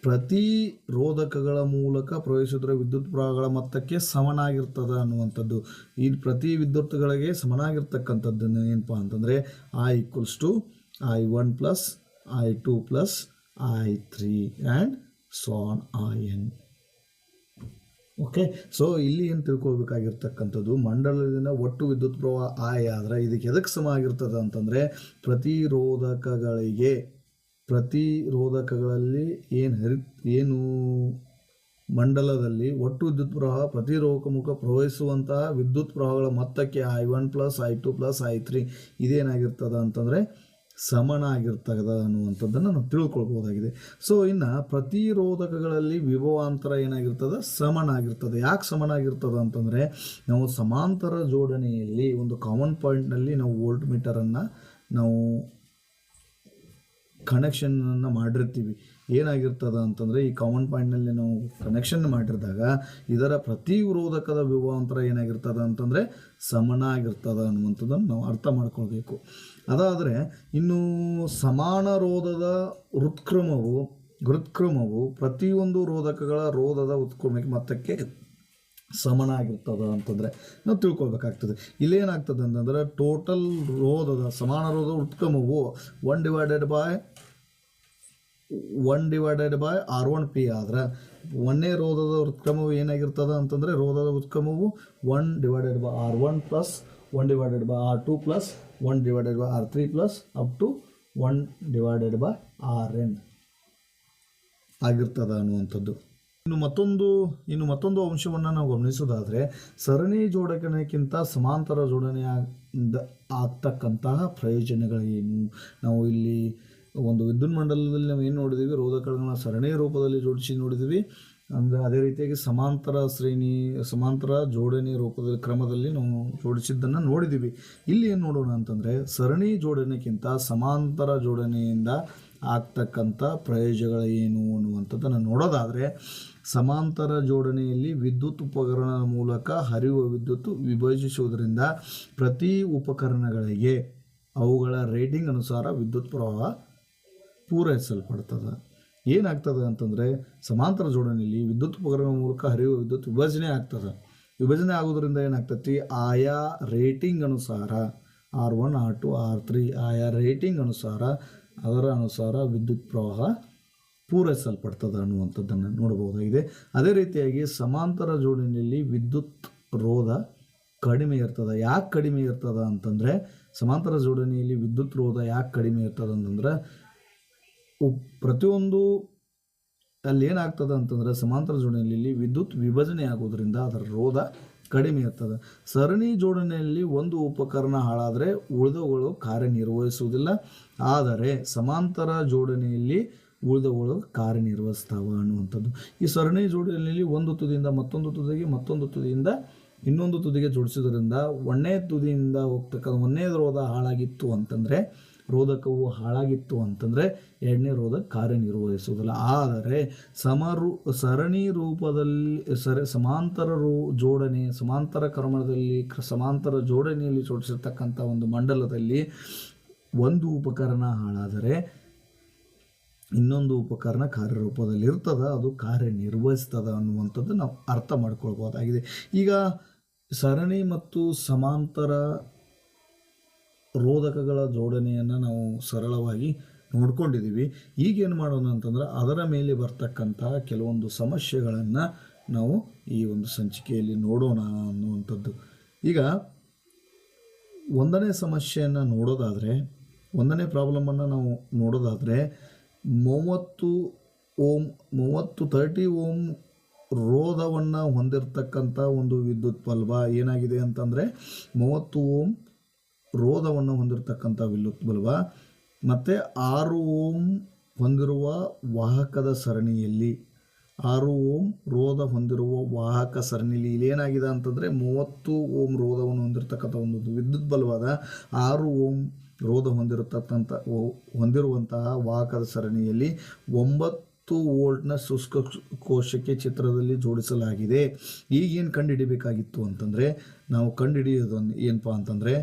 ಪ್ರತಿರೋಧಕಗಳ ಮೂಲಕ ಪ್ರವೇಶಿಸಿದ ವಿದ್ಯುತ್ ಪ್ರವಾಹಗಳ ಮೊತ್ತಕ್ಕೆ ಸಮನಾಗಿರ್ತದೆ ಅನ್ನುವಂಥದ್ದು. ಈ ಪ್ರತಿ ವಿದ್ಯುತ್ಗಳಿಗೆ ಸಮನಾಗಿರ್ತಕ್ಕಂಥದ್ದನ್ನು ಏನಪ್ಪ ಅಂತಂದರೆ I = I1 + I2 + I3 and so on In. Okay, so ಇಲ್ಲಿ ಏನು ತಿಳ್ಕೊಳ್ಬೇಕಾಗಿರ್ತಕ್ಕಂಥದ್ದು, ಮಂಡಲದಿಂದ ಒಟ್ಟು ವಿದ್ಯುತ್ ಪ್ರವಾಹ ಆದರೆ ಇದಕ್ಕೆ ಎದಕ್ಕೆ ಸಮ ಆಗಿರ್ತದೆ ಅಂತಂದರೆ, ಪ್ರತಿರೋಧಕಗಳಲ್ಲಿ ಏನು ಮಂಡಲದಲ್ಲಿ ಒಟ್ಟು ವಿದ್ಯುತ್ ಪ್ರವಾಹ ಪ್ರತಿರೋಧಕ ಮುಖ ಪ್ರವಹಿಸುವಂತಹ ವಿದ್ಯುತ್ ಪ್ರವಾಹಗಳ ಮೊತ್ತಕ್ಕೆ I1 plus I2 plus I3 ಇದೇನಾಗಿರ್ತದ ಅಂತಂದರೆ ಸಮನ ಆಗಿರ್ತದ ಅನ್ನುವಂಥದ್ದನ್ನು ನಾವು ತಿಳ್ಕೊಳ್ಬೋದಾಗಿದೆ. ಸೊ ಇನ್ನು ಪ್ರತಿರೋಧಕಗಳಲ್ಲಿ ವಿಭವಾಂತರ ಏನಾಗಿರ್ತದೆ, ಸಮನ ಆಗಿರ್ತದೆ. ಯಾಕೆ ಸಮನ ಆಗಿರ್ತದೆ ಅಂತಂದರೆ, ನಾವು ಸಮಾಂತರ ಜೋಡಣೆಯಲ್ಲಿ ಒಂದು ಕಾಮನ್ ಪಾಯಿಂಟ್ನಲ್ಲಿ ನಾವು ವೋಲ್ಟ್ ಮೀಟರನ್ನು ನಾವು ಕನೆಕ್ಷನನ್ನು ಮಾಡಿರ್ತೀವಿ. ಏನಾಗಿರ್ತದ ಅಂತಂದರೆ, ಈ ಕಾಮನ್ ಪಾಯಿಂಟ್ನಲ್ಲಿ ನಾವು ಕನೆಕ್ಷನ್ ಮಾಡಿರಿದಾಗ ಇದರ ಪ್ರತಿರೋಧಕದ ವಿಭವಾಂತರ ಏನಾಗಿರ್ತದ ಅಂತಂದರೆ ಸಮನ ಆಗಿರ್ತದ ಅನ್ನುವಂಥದ್ದನ್ನು ನಾವು ಅರ್ಥ ಮಾಡ್ಕೊಳ್ಬೇಕು. ಅದಾದರೆ ಇನ್ನು ಸಮಾನ ರೋಧದ ಹೃತ್ಕ್ರಮವು ಪ್ರತಿಯೊಂದು ರೋಧಕಗಳ ರೋಧದ ಉತ್ಕ್ರಮಕ್ಕೆ ಮೊತ್ತಕ್ಕೆ ಸಮನ ಆಗಿರ್ತದ ಅಂತಂದರೆ ನಾವು ತಿಳ್ಕೊಳ್ಬೇಕಾಗ್ತದೆ. ಇಲ್ಲೇನಾಗ್ತದೆ ಅಂತಂದರೆ, ಟೋಟಲ್ ರೋಧದ ಸಮಾನ ರೋಧದ ಉತ್ಕ್ರಮವು 1 / R1P ಆದ್ರೆ ಒಂದೇ ರೋಧದ ಉತ್ಕ್ರಮವು ಏನಾಗಿರ್ತದ ಅಂತಂದರೆ, ರೋಧದ ಉತ್ಕ್ರಮವು 1 / R1 plus 1 / R2 plus 1 / R3 plus up to 1 / Rn ಆಗಿರ್ತದ ಅನ್ನುವಂಥದ್ದು. ಇನ್ನು ಮತ್ತೊಂದು ಅಂಶವನ್ನು ನಾವು ಗಮನಿಸೋದಾದರೆ, ಸರಣಿ ಜೋಡಣೆಗಿಂತ ಸಮಾಂತರ ಜೋಡಣೆ ಆಗ್ತಕ್ಕಂತಹ ಪ್ರಯೋಜನಗಳೇನು? ನಾವು ಇಲ್ಲಿ ಒಂದು ವಿದ್ಯುತ್ ಮಂಡಲದಲ್ಲಿ ನಾವು ಏನು ನೋಡಿದ್ದೀವಿ, ರೋಧಕಗಳನ್ನ ಸರಣಿ ರೂಪದಲ್ಲಿ ಜೋಡಿಸಿ ನೋಡಿದ್ದೀವಿ. ಅಂದರೆ ಅದೇ ರೀತಿಯಾಗಿ ಸಮಾಂತರ ಜೋಡಣೆ ರೂಪದಲ್ಲಿ ಕ್ರಮದಲ್ಲಿ ನಾವು ಜೋಡಿಸಿದ್ದನ್ನು ನೋಡಿದ್ದೀವಿ. ಇಲ್ಲಿ ಏನು ನೋಡೋಣ ಅಂತಂದರೆ, ಸರಣಿ ಜೋಡಣೆಗಿಂತ ಸಮಾಂತರ ಜೋಡಣೆಯಿಂದ ಆಗ್ತಕ್ಕಂಥ ಪ್ರಯೋಜನಗಳೇನು ಅನ್ನುವಂಥದ್ದನ್ನು ನೋಡೋದಾದರೆ, ಸಮಾಂತರ ಜೋಡಣೆಯಲ್ಲಿ ವಿದ್ಯುತ್ ಉಪಕರಣದ ಮೂಲಕ ಹರಿಯುವ ವಿದ್ಯುತ್ ವಿಭಜಿಸುವುದರಿಂದ ಪ್ರತಿ ಉಪಕರಣಗಳಿಗೆ ಅವುಗಳ ರೇಟಿಂಗ್ ಅನುಸಾರ ವಿದ್ಯುತ್ ಪ್ರವಾಹ ಪೂರೈಸಲ್ಪಡ್ತದೆ. ಏನಾಗ್ತದೆ ಅಂತಂದರೆ, ಸಮಾಂತರ ಜೋಡಣೆಯಲ್ಲಿ ವಿದ್ಯುತ್ ಉಪಕರಣದ ಮೂಲಕ ಹರಿಯುವ ವಿದ್ಯುತ್ ವಿಭಜನೆ ಆಗ್ತದೆ. ವಿಭಜನೆ ಆಗೋದ್ರಿಂದ ಏನಾಗ್ತೈತಿ, ಆಯಾ ರೇಟಿಂಗ್ ಅನುಸಾರ R1 R2 R3 ಆಯಾ ರೇಟಿಂಗ್ ಅದರ ಅನುಸಾರ ವಿದ್ಯುತ್ ಪ್ರವಾಹ ಪೂರೈಸಲ್ಪಡ್ತದೆ ಅನ್ನುವಂಥದ್ದನ್ನು ನೋಡಬಹುದಾಗಿದೆ. ಅದೇ ರೀತಿಯಾಗಿ ಸಮಾಂತರ ಜೋಡಣೆಯಲ್ಲಿ ವಿದ್ಯುತ್ ರೋಧ ಕಡಿಮೆ ಇರ್ತದೆ. ಯಾಕೆ ಕಡಿಮೆ ಇರ್ತದೆ ಅಂತಂದರೆ, ಸಮಾಂತರ ಜೋಡಣೆಯಲ್ಲಿ ವಿದ್ಯುತ್ ರೋಧ ಯಾಕೆ ಕಡಿಮೆ ಇರ್ತದೆ ಅಂತಂದರೆ, ಪ್ರತಿಯೊಂದು ಅಲ್ಲಿ ಏನಾಗ್ತದೆ ಅಂತಂದರೆ, ಸಮಾಂತರ ಜೋಡಣೆಯಲ್ಲಿ ವಿದ್ಯುತ್ ವಿಭಜನೆ ಆಗೋದ್ರಿಂದ ಅದರ ರೋಧ ಕಡಿಮೆ ಇರ್ತದೆ. ಸರಣಿ ಜೋಡಣೆಯಲ್ಲಿ ಒಂದು ಉಪಕರಣ ಹಾಳಾದರೆ ಉಳಿದವುಗಳು ಕಾರ್ಯನಿರ್ವಹಿಸುವುದಿಲ್ಲ. ಆದರೆ ಸಮಾಂತರ ಜೋಡಣೆಯಲ್ಲಿ ಉಳಿದವುಗಳು ಕಾರ್ಯನಿರ್ವಹಿಸ್ತಾವೆ ಅನ್ನುವಂಥದ್ದು. ಈ ಸರಣಿ ಜೋಡಣೆಯಲ್ಲಿ ಒಂದು ತುದಿಯಿಂದ ಮತ್ತೊಂದು ತುದಿಯಿಂದ ಇನ್ನೊಂದು ತುದಿಗೆ ಜೋಡಿಸೋದ್ರಿಂದ ಒಂದೇ ತುದಿಯಿಂದ ಒಂದೇ ರೋಧ ರೋಧಕವು ಹಾಳಾಗಿತ್ತು ಅಂತಂದರೆ ಎರಡನೇ ರೋಧ ಕಾರ್ಯನಿರ್ವಹಿಸುವುದಿಲ್ಲ. ಆದರೆ ಸರಣಿ ರೂಪದಲ್ಲಿ ಸಮಾಂತರ ಕ್ರಮದಲ್ಲಿ ಸಮಾಂತರ ಜೋಡಣೆಯಲ್ಲಿ ಜೋಡಿಸಿರ್ತಕ್ಕಂಥ ಒಂದು ಮಂಡಲದಲ್ಲಿ ಒಂದು ಉಪಕರಣ ಹಾಳಾದರೆ ಇನ್ನೊಂದು ಉಪಕರಣ ಕಾರ್ಯರೂಪದಲ್ಲಿ ಇರ್ತದೆ, ಅದು ಕಾರ್ಯನಿರ್ವಹಿಸ್ತದೆ ಅನ್ನುವಂಥದ್ದು ನಾವು ಅರ್ಥ ಮಾಡ್ಕೊಳ್ಬೋದಾಗಿದೆ. ಈಗ ಸರಣಿ ಮತ್ತು ಸಮಾಂತರ ರೋಧಕಗಳ ಜೋಡಣೆಯನ್ನು ನಾವು ಸರಳವಾಗಿ ನೋಡ್ಕೊಂಡಿದ್ದೀವಿ. ಈಗೇನು ಮಾಡೋಣ ಅಂತಂದ್ರೆ, ಅದರ ಮೇಲೆ ಬರ್ತಕ್ಕಂತಹ ಕೆಲವೊಂದು ಸಮಸ್ಯೆಗಳನ್ನು ನಾವು ಈ ಒಂದು ಸಂಚಿಕೆಯಲ್ಲಿ ನೋಡೋಣ ಅನ್ನುವಂಥದ್ದು. ಈಗ ಒಂದನೇ ಸಮಸ್ಯೆಯನ್ನು ನೋಡೋದಾದರೆ, ಒಂದನೇ ಪ್ರಾಬ್ಲಮನ್ನು ನಾವು ನೋಡೋದಾದರೆ 30 ಓಮ್ ರೋಧವನ್ನು ಹೊಂದಿರತಕ್ಕಂಥ ಒಂದು ವಿದ್ಯುತ್ ಬಲ್ಬ ಏನಾಗಿದೆ ಅಂತಂದರೆ, 30 ಓಮ್ ರೋಧವನ್ನು ಹೊಂದಿರತಕ್ಕಂಥ ವಿದ್ಯುತ್ ಬಲ್ಬ ಮತ್ತು 6 ಓಮ್ ಹೊಂದಿರುವ ವಾಹಕದ ಸರಣಿಯಲ್ಲಿ 6 ಓಮ್ ರೋಧ ಹೊಂದಿರುವ ವಾಹಕ ಸರಣಿಯಲ್ಲಿ ಇಲ್ಲೇನಾಗಿದೆ ಅಂತಂದರೆ, 30 ಓಮ್ ರೋಧವನ್ನು ಹೊಂದಿರತಕ್ಕಂಥ ಒಂದು ವಿದ್ಯುತ್ ಬಲ್ಬಾದ 6 ಓಮ್ ರೋಧ ಹೊಂದಿರುವಂತಹ ವಾಹಕದ ಸರಣಿಯಲ್ಲಿ 9 ವೋಲ್ಟ್ನ ಶುಷ್ಕ ಕೋಶಕ್ಕೆ ಚಿತ್ರದಲ್ಲಿ ಜೋಡಿಸಲಾಗಿದೆ. ಈಗೇನು ಕಂಡುಹಿಡಿಯಬೇಕಾಗಿತ್ತು ಅಂತಂದರೆ, ನಾವು ಕಂಡುಹಿಡಿಯೋದೊಂದು ಏನಪ್ಪ ಅಂತಂದರೆ,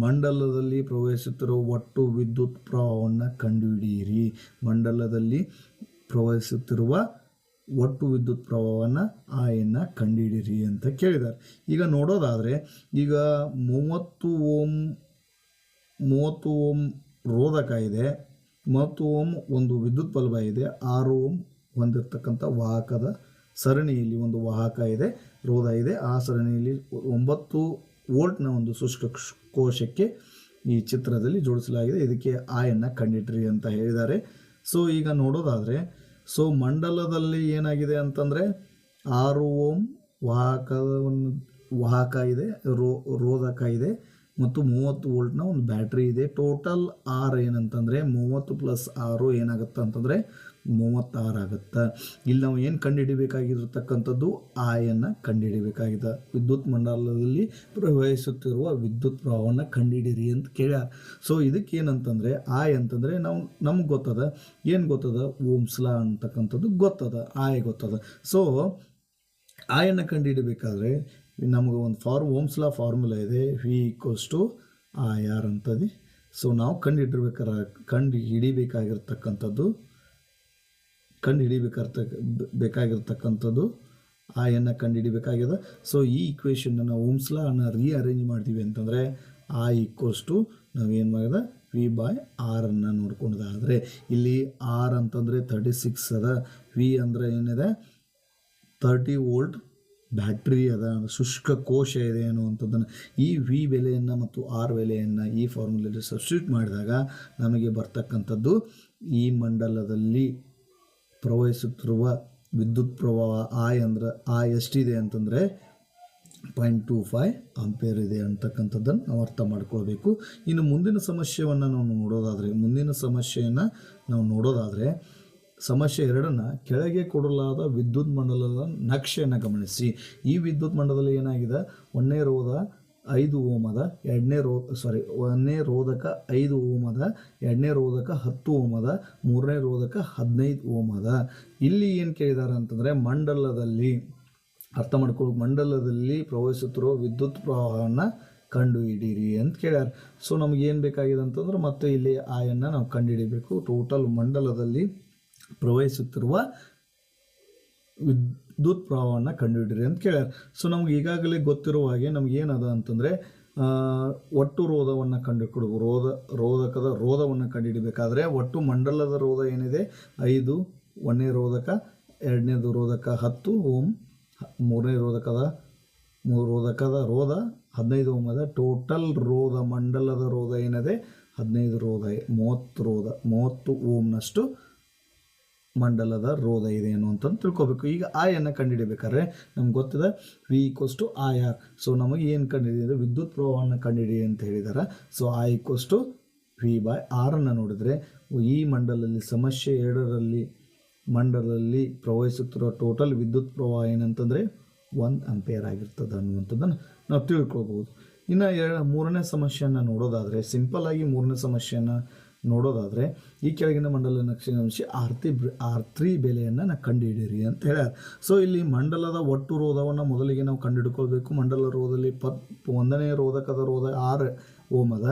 ಮಂಡಲದಲ್ಲಿ ಪ್ರವಹಿಸುತ್ತಿರುವ ಒಟ್ಟು ವಿದ್ಯುತ್ ಪ್ರವಾಹವನ್ನು ಕಂಡುಹಿಡಿಯಿರಿ. ಮಂಡಲದಲ್ಲಿ ಪ್ರವಹಿಸುತ್ತಿರುವ ಒಟ್ಟು ವಿದ್ಯುತ್ ಪ್ರವಾಹವನ್ನು ಆಯನ್ನು ಕಂಡುಹಿಡಿಯಿರಿ ಅಂತ ಕೇಳಿದ್ದಾರೆ. ಈಗ ನೋಡೋದಾದರೆ, ಈಗ 30 ಓಮ್ ರೋಧಕ ಇದೆ, 30 ಓಮ್ ಒಂದು ವಿದ್ಯುತ್ ಬಲ್ಬ ಇದೆ, 6 ಓಮ್ ಹೊಂದಿರತಕ್ಕಂಥ ವಾಹಕದ ಸರಣಿಯಲ್ಲಿ ಒಂದು ವಾಹಕ ಇದೆ, ರೋಧ ಇದೆ. ಆ ಸರಣಿಯಲ್ಲಿ 9 ವೋಲ್ಟ್ನ ಒಂದು ಶುಷ್ಕ ಕೋಶಕ್ಕೆ ಈ ಚಿತ್ರದಲ್ಲಿ ಜೋಡಿಸಲಾಗಿದೆ. ಇದಕ್ಕೆ ಆಯನ್ನು ಕಂಡಿಡ್ರಿ ಅಂತ ಹೇಳಿದ್ದಾರೆ. ಸೊ ಈಗ ನೋಡೋದಾದರೆ, ಮಂಡಲದಲ್ಲಿ ಏನಾಗಿದೆ ಅಂತಂದರೆ, 6 ಓಮ್ ವಾಹಕ ಇದೆ, ರೋಧಕ ಇದೆ ಮತ್ತು 30 ವೋಲ್ಟ್ನ ಒಂದು ಬ್ಯಾಟ್ರಿ ಇದೆ. ಟೋಟಲ್ ಆರ್ ಏನಂತಂದರೆ 30 + 6 ಏನಾಗುತ್ತೆ ಅಂತಂದರೆ 36 ಆಗುತ್ತೆ. ಇಲ್ಲಿ ನಾವು ಏನು ಕಂಡುಹಿಡಿಬೇಕಾಗಿರ್ತಕ್ಕಂಥದ್ದು ಆಯನ್ನು ಕಂಡುಹಿಡಿಬೇಕಾಗಿದೆ. ವಿದ್ಯುತ್ ಮಂಡಲದಲ್ಲಿ ಪ್ರವಹಿಸುತ್ತಿರುವ ವಿದ್ಯುತ್ ಪ್ರವಾಹವನ್ನು ಕಂಡುಹಿಡಿಯಿರಿ ಅಂತ ಕೇಳ್ಯಾರ. ಸೊ ಇದಕ್ಕೆ ಏನಂತಂದರೆ ಆಯ್ ಅಂತಂದರೆ ನಮ್ಗೆ ಗೊತ್ತದ, ಏನು ಗೊತ್ತದ, ಓಮ್ಸ್ ಲಾ ಅಂತಕ್ಕಂಥದ್ದು ಗೊತ್ತದ, ಆಯ್ ಗೊತ್ತದ. ಸೊ ಆಯನ್ನು ಕಂಡುಹಿಡಬೇಕಾದ್ರೆ ನಮಗೆ ಒಂದು ಓಮ್ಸ್ ಲಾ ಫಾರ್ಮುಲಾ ಇದೆ, V = IR ಅಂತದೆ. ಸೊ ನಾವು ಕಂಡುಹಿಡಿಬೇಕಾಗಿರ್ತಕ್ಕಂಥದ್ದು ಆಯನ್ನು ಕಂಡುಹಿಡಿಬೇಕಾಗಿದೆ. ಸೊ ಈ ಇಕ್ವೇಷನ್ನ ನಾವು ಓಮ್ಸ್ ಲಾ ಅನ್ನು ರೀಅರೇಂಜ್ ಮಾಡ್ತೀವಿ ಅಂತಂದರೆ I = ನಾವೇನು ಮಾಡಿದ V/R ಅನ್ನು ನೋಡ್ಕೊಂಡಾದರೆ ಇಲ್ಲಿ R ಅಂತಂದರೆ 36 ಅದ, V ಅಂದರೆ ಏನಿದೆ 30 ವೋಲ್ಟ್ ಬ್ಯಾಟ್ರಿ ಅದ, ಶುಷ್ಕ ಕೋಶ ಇದೆ ಅನ್ನುವಂಥದ್ದನ್ನು ಈ V ಬೆಲೆಯನ್ನು ಮತ್ತು R ಬೆಲೆಯನ್ನು ಈ ಫಾರ್ಮುಲೆಯಲ್ಲಿ ಸಬ್ಸ್ಟಿಟ್ಯೂಟ್ ಮಾಡಿದಾಗ ನಮಗೆ ಬರ್ತಕ್ಕಂಥದ್ದು ಈ ಮಂಡಲದಲ್ಲಿ ಪ್ರವಹಿಸುತ್ತಿರುವ ವಿದ್ಯುತ್ ಪ್ರವಾಹ ಆಯ್ ಎಷ್ಟಿದೆ ಅಂತಂದರೆ 0.25 ಆಂಪೇರ್ ಇದೆ ಅಂತಕ್ಕಂಥದ್ದನ್ನು ನಾವು ಅರ್ಥ ಮಾಡ್ಕೊಳ್ಬೇಕು. ಇನ್ನು ಮುಂದಿನ ಸಮಸ್ಯೆಯನ್ನು ನಾವು ನೋಡೋದಾದರೆ ಸಮಸ್ಯೆ 2 ಕೆಳಗೆ ಕೊಡಲಾದ ವಿದ್ಯುತ್ ಮಂಡಲದ ನಕ್ಷೆಯನ್ನು ಗಮನಿಸಿ. ಈ ವಿದ್ಯುತ್ ಮಂಡಲದಲ್ಲಿ ಏನಾಗಿದೆ, ಒಂದನೇ ರೋಧ 5 ಓಮ್ ಅದ, ಒಂದನೇ ರೋಧಕ 5 ಓಮ್ ಅದ, ಎರಡನೇ ರೋಧಕ 10 ಓಮ್ ಅದ, ಮೂರನೇ ರೋಧಕ 15 ಓಮ್ ಅದ. ಇಲ್ಲಿ ಏನು ಕೇಳಿದ್ದಾರೆ ಅಂತಂದರೆ ಮಂಡಲದಲ್ಲಿ ಪ್ರವಹಿಸುತ್ತಿರುವ ವಿದ್ಯುತ್ ಪ್ರವಾಹವನ್ನು ಕಂಡುಹಿಡಿಯಿರಿ ಅಂತ ಕೇಳ್ಯಾರ. ಸೊ ನಮಗೇನು ಬೇಕಾಗಿದೆ ಅಂತಂದ್ರೆ ಮತ್ತೆ ಇಲ್ಲಿ ಆಯನ್ನು ನಾವು ಕಂಡುಹಿಡಿಬೇಕು. ಟೋಟಲ್ ಮಂಡಲದಲ್ಲಿ ಪ್ರವಹಿಸುತ್ತಿರುವ ವಿದ್ಯುತ್ ಪ್ರವಾಹವನ್ನು ಕಂಡುಹಿಡಿಯಿರಿ ಅಂತ ಕೇಳ್ಯಾರ. ಸೊ ನಮ್ಗೆ ಈಗಾಗಲೇ ಗೊತ್ತಿರುವ ಹಾಗೆ ನಮಗೇನದ ಅಂತಂದರೆ ಒಟ್ಟು ರೋಧವನ್ನು ರೋಧಕದ ರೋಧವನ್ನು ಕಂಡುಹಿಡಬೇಕಾದ್ರೆ ಒಟ್ಟು ಮಂಡಲದ ರೋಧ ಏನಿದೆ 5, ಒಂದನೇ ರೋಧಕ, ಎರಡನೇದು ರೋಧಕ 10 ಓಮ್, ಮೂರನೇ ರೋಧಕದ ರೋಧ 15 ಓಮ್ ಅದ. ಟೋಟಲ್ ಮಂಡಲದ ರೋಧ ಏನಿದೆ 30 ಓಮ್ನಷ್ಟು ಮಂಡಲದ ರೋಧ ಇದೆ ಅನ್ನುವಂಥದ್ದು ತಿಳ್ಕೊಬೇಕು. ಈಗ ಆಯನ್ನು ಕಂಡುಹಿಡಿಬೇಕಾದ್ರೆ ನಮ್ಗೆ ಗೊತ್ತಿದೆ V = IR. ಸೊ ನಮಗೆ ಏನು ಕಂಡುಹಿಡಿದ್ರೆ ವಿದ್ಯುತ್ ಪ್ರವಾಹವನ್ನು ಕಂಡುಹಿಡಿ ಅಂತ ಹೇಳಿದ್ದಾರೆ. ಸೊ I = V/R ಅನ್ನು ನೋಡಿದರೆ ಈ ಸಮಸ್ಯೆ 2ರಲ್ಲಿ ಮಂಡಲದಲ್ಲಿ ಪ್ರವಹಿಸುತ್ತಿರುವ ಟೋಟಲ್ ವಿದ್ಯುತ್ ಪ್ರವಾಹ ಏನಂತಂದರೆ 1 ಆಂಪೇರ್ ಆಗಿರ್ತದೆ ಅನ್ನುವಂಥದ್ದನ್ನು ನಾವು ತಿಳ್ಕೊಳ್ಬೋದು. ಇನ್ನು ಮೂರನೇ ಸಮಸ್ಯೆಯನ್ನು ನೋಡೋದಾದರೆ ನೋಡೋದಾದರೆ ಈ ಕೆಳಗಿನ ಮಂಡಲ ನಕ್ಷೆ ಗಮನಿಸಿ R3 ಬೆಲೆಯನ್ನು ನಾವು ಕಂಡುಹಿಡಿಯಿರಿ ಅಂತ ಹೇಳ್ಯಾರ. ಸೊ ಇಲ್ಲಿ ಮಂಡಲದ ಒಟ್ಟು ರೋಧವನ್ನು ಮೊದಲಿಗೆ ನಾವು ಕಂಡುಹಿಡ್ಕೊಳ್ಬೇಕು. ಮಂಡಲ ರೋಧದಲ್ಲಿ ಒಂದನೇ ರೋಧಕದ ರೋಧ 6 ಓಮ್ ಅದ,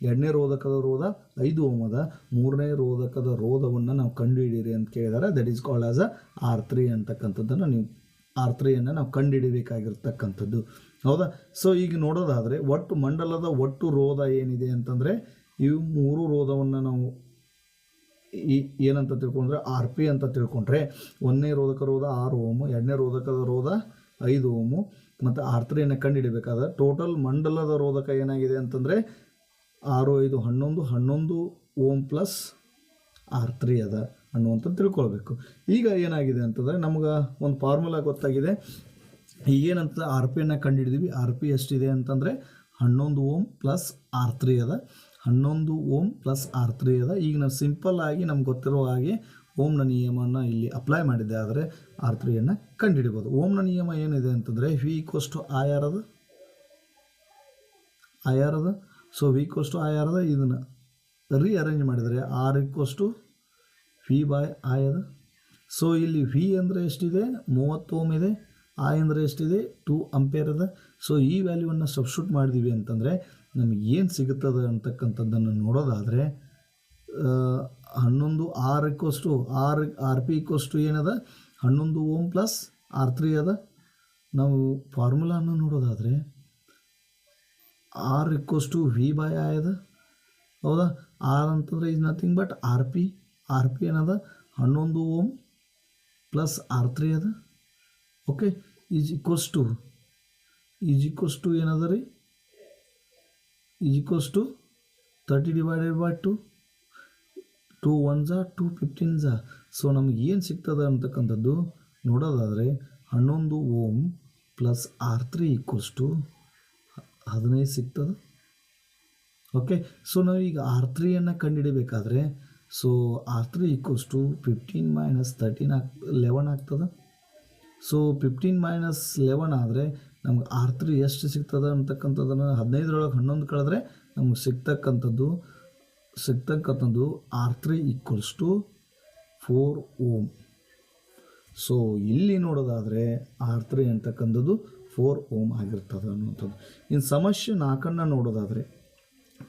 ಎರಡನೇ ರೋಧಕದ ರೋಧ 5 ಓಮ್ ಅದ, ಮೂರನೇ ರೋಧಕದ ರೋಧವನ್ನು ನಾವು ಕಂಡುಹಿಡಿಯಿರಿ ಅಂತ ಕೇಳಿದ್ದಾರೆ. That is called as R3 ಅಂತಕ್ಕಂಥದ್ದನ್ನು R3ಯನ್ನು ನಾವು ಕಂಡುಹಿಡಿಬೇಕಾಗಿರ್ತಕ್ಕಂಥದ್ದು. ಹೌದಾ? ಸೊ ಈಗ ನೋಡೋದಾದರೆ ಮಂಡಲದ ಒಟ್ಟು ರೋಧ ಏನಿದೆ ಅಂತಂದರೆ ಇವು 3 ರೋಧವನ್ನು ನಾವು ಏನಂತ ತಿಳ್ಕೊಂಡ್ರೆ RP ಅಂತ ತಿಳ್ಕೊಂಡ್ರೆ ಒಂದನೇ ರೋಧಕ ರೋಧ 6 ಓಮು, ಎರಡನೇ ರೋಧಕದ ರೋಧ 5 ಓಮು ಮತ್ತು R3ಯನ್ನು ಕಂಡುಹಿಡಬೇಕಾದ್ರೆ ಟೋಟಲ್ ಮಂಡಲದ ರೋಧಕ ಏನಾಗಿದೆ ಅಂತಂದರೆ 6, 5, 11 ಓಮ್ ಪ್ಲಸ್ R3 ಅದ ಅನ್ನುವಂಥದ್ದು ತಿಳ್ಕೊಳ್ಬೇಕು. ಈಗ ಏನಾಗಿದೆ ಅಂತಂದರೆ ನಮ್ಗೆ ಒಂದು ಫಾರ್ಮುಲಾ ಗೊತ್ತಾಗಿದೆ. ಈಗೇನಂತ RPಯನ್ನು ಕಂಡುಹಿಡಿದ್ವಿ. RP ಎಷ್ಟಿದೆ ಅಂತಂದರೆ 11 ಓಮ್ ಪ್ಲಸ್ R3 ಅದ. 11 ಓಮ್ ಪ್ಲಸ್ R3 ಅದ. ಈಗ ನಾವು ಸಿಂಪಲ್ ಆಗಿ ನಮ್ಗೆ ಗೊತ್ತಿರೋ ಹಾಗೆ ಓಮ್ನ ನಿಯಮವನ್ನು ಇಲ್ಲಿ ಅಪ್ಲೈ ಮಾಡಿದ್ದೆ ಆದರೆ R3ಯನ್ನು ಕಂಡುಹಿಡಿಬೋದು. ಓಮ್ನ ನಿಯಮ ಏನಿದೆ ಅಂತಂದರೆ V = IR ಅದ. ಸೊ V = IR ಅದ. ಇದನ್ನು ರೀಅರೇಂಜ್ ಮಾಡಿದರೆ R = V/I ಅದ. ಸೊ ಇಲ್ಲಿ V ಅಂದರೆ ಎಷ್ಟಿದೆ 30 ಓಮ್ ಇದೆ, I ಅಂದರೆ ಎಷ್ಟಿದೆ 2 ಆಂಪೇರ್ ಅದ. ಸೊ ಈ ವ್ಯಾಲ್ಯೂವನ್ನು ಸಬ್ಸ್ಟಿಟ್ಯೂಟ್ ಮಾಡಿದ್ವಿ ಅಂತಂದರೆ ನಮಗೆ ಏನು ಸಿಗುತ್ತದೆ ಅಂತಕ್ಕಂಥದ್ದನ್ನು ನೋಡೋದಾದರೆ 11 RP = ಏನದ 11 ಓಮ್ ಪ್ಲಸ್ R3 ಅದ. ನಾವು ಫಾರ್ಮುಲಾವನ್ನು ನೋಡೋದಾದರೆ R = V/I ಅದ. ಹೌದಾ? R ಅಂತಂದರೆ ಈಸ್ ನಥಿಂಗ್ ಬಟ್ RP ಏನದ 11 ಓಮ್ ಪ್ಲಸ್ R3 ಅದ. ಓಕೆ, ಈಸ್ ಈಕ್ವಸ್ ಟು ಏನದ ರೀ, ಈಸ್ 30 / 2, 2 1s 2 15s. ಸೊ ನಮಗೆ ಏನು ಸಿಗ್ತದೆ ಅಂತಕ್ಕಂಥದ್ದು ನೋಡೋದಾದರೆ 11 ohm plus R3 equals to 15 ಸಿಗ್ತದೆ. ಓಕೆ, ಸೊ ನಾವು ಈಗ R3ಯನ್ನು ಕಂಡುಹಿಡಿಬೇಕಾದ್ರೆ so R3 equals to 15 minus 11 ಆಗ್ತದೆ. ಸೊ 15 - 11 ಆದರೆ ನಮ್ಗೆ R3 ಎಷ್ಟು ಸಿಗ್ತದೆ ಅಂತಕ್ಕಂಥದ್ದನ್ನು 15ರೊಳಗೆ 11 ಕಳೆದ್ರೆ ನಮ್ಗೆ ಸಿಗ್ತಕ್ಕಂಥದ್ದು R3 equals to 4 ohm. So ಇಲ್ಲಿ ನೋಡೋದಾದರೆ R3 ಅಂತಕ್ಕಂಥದ್ದು 4 ಓಮ್ ಆಗಿರ್ತದೆ ಅನ್ನುವಂಥದ್ದು. ಇನ್ನು ಸಮಸ್ಯೆ 4 ನೋಡೋದಾದರೆ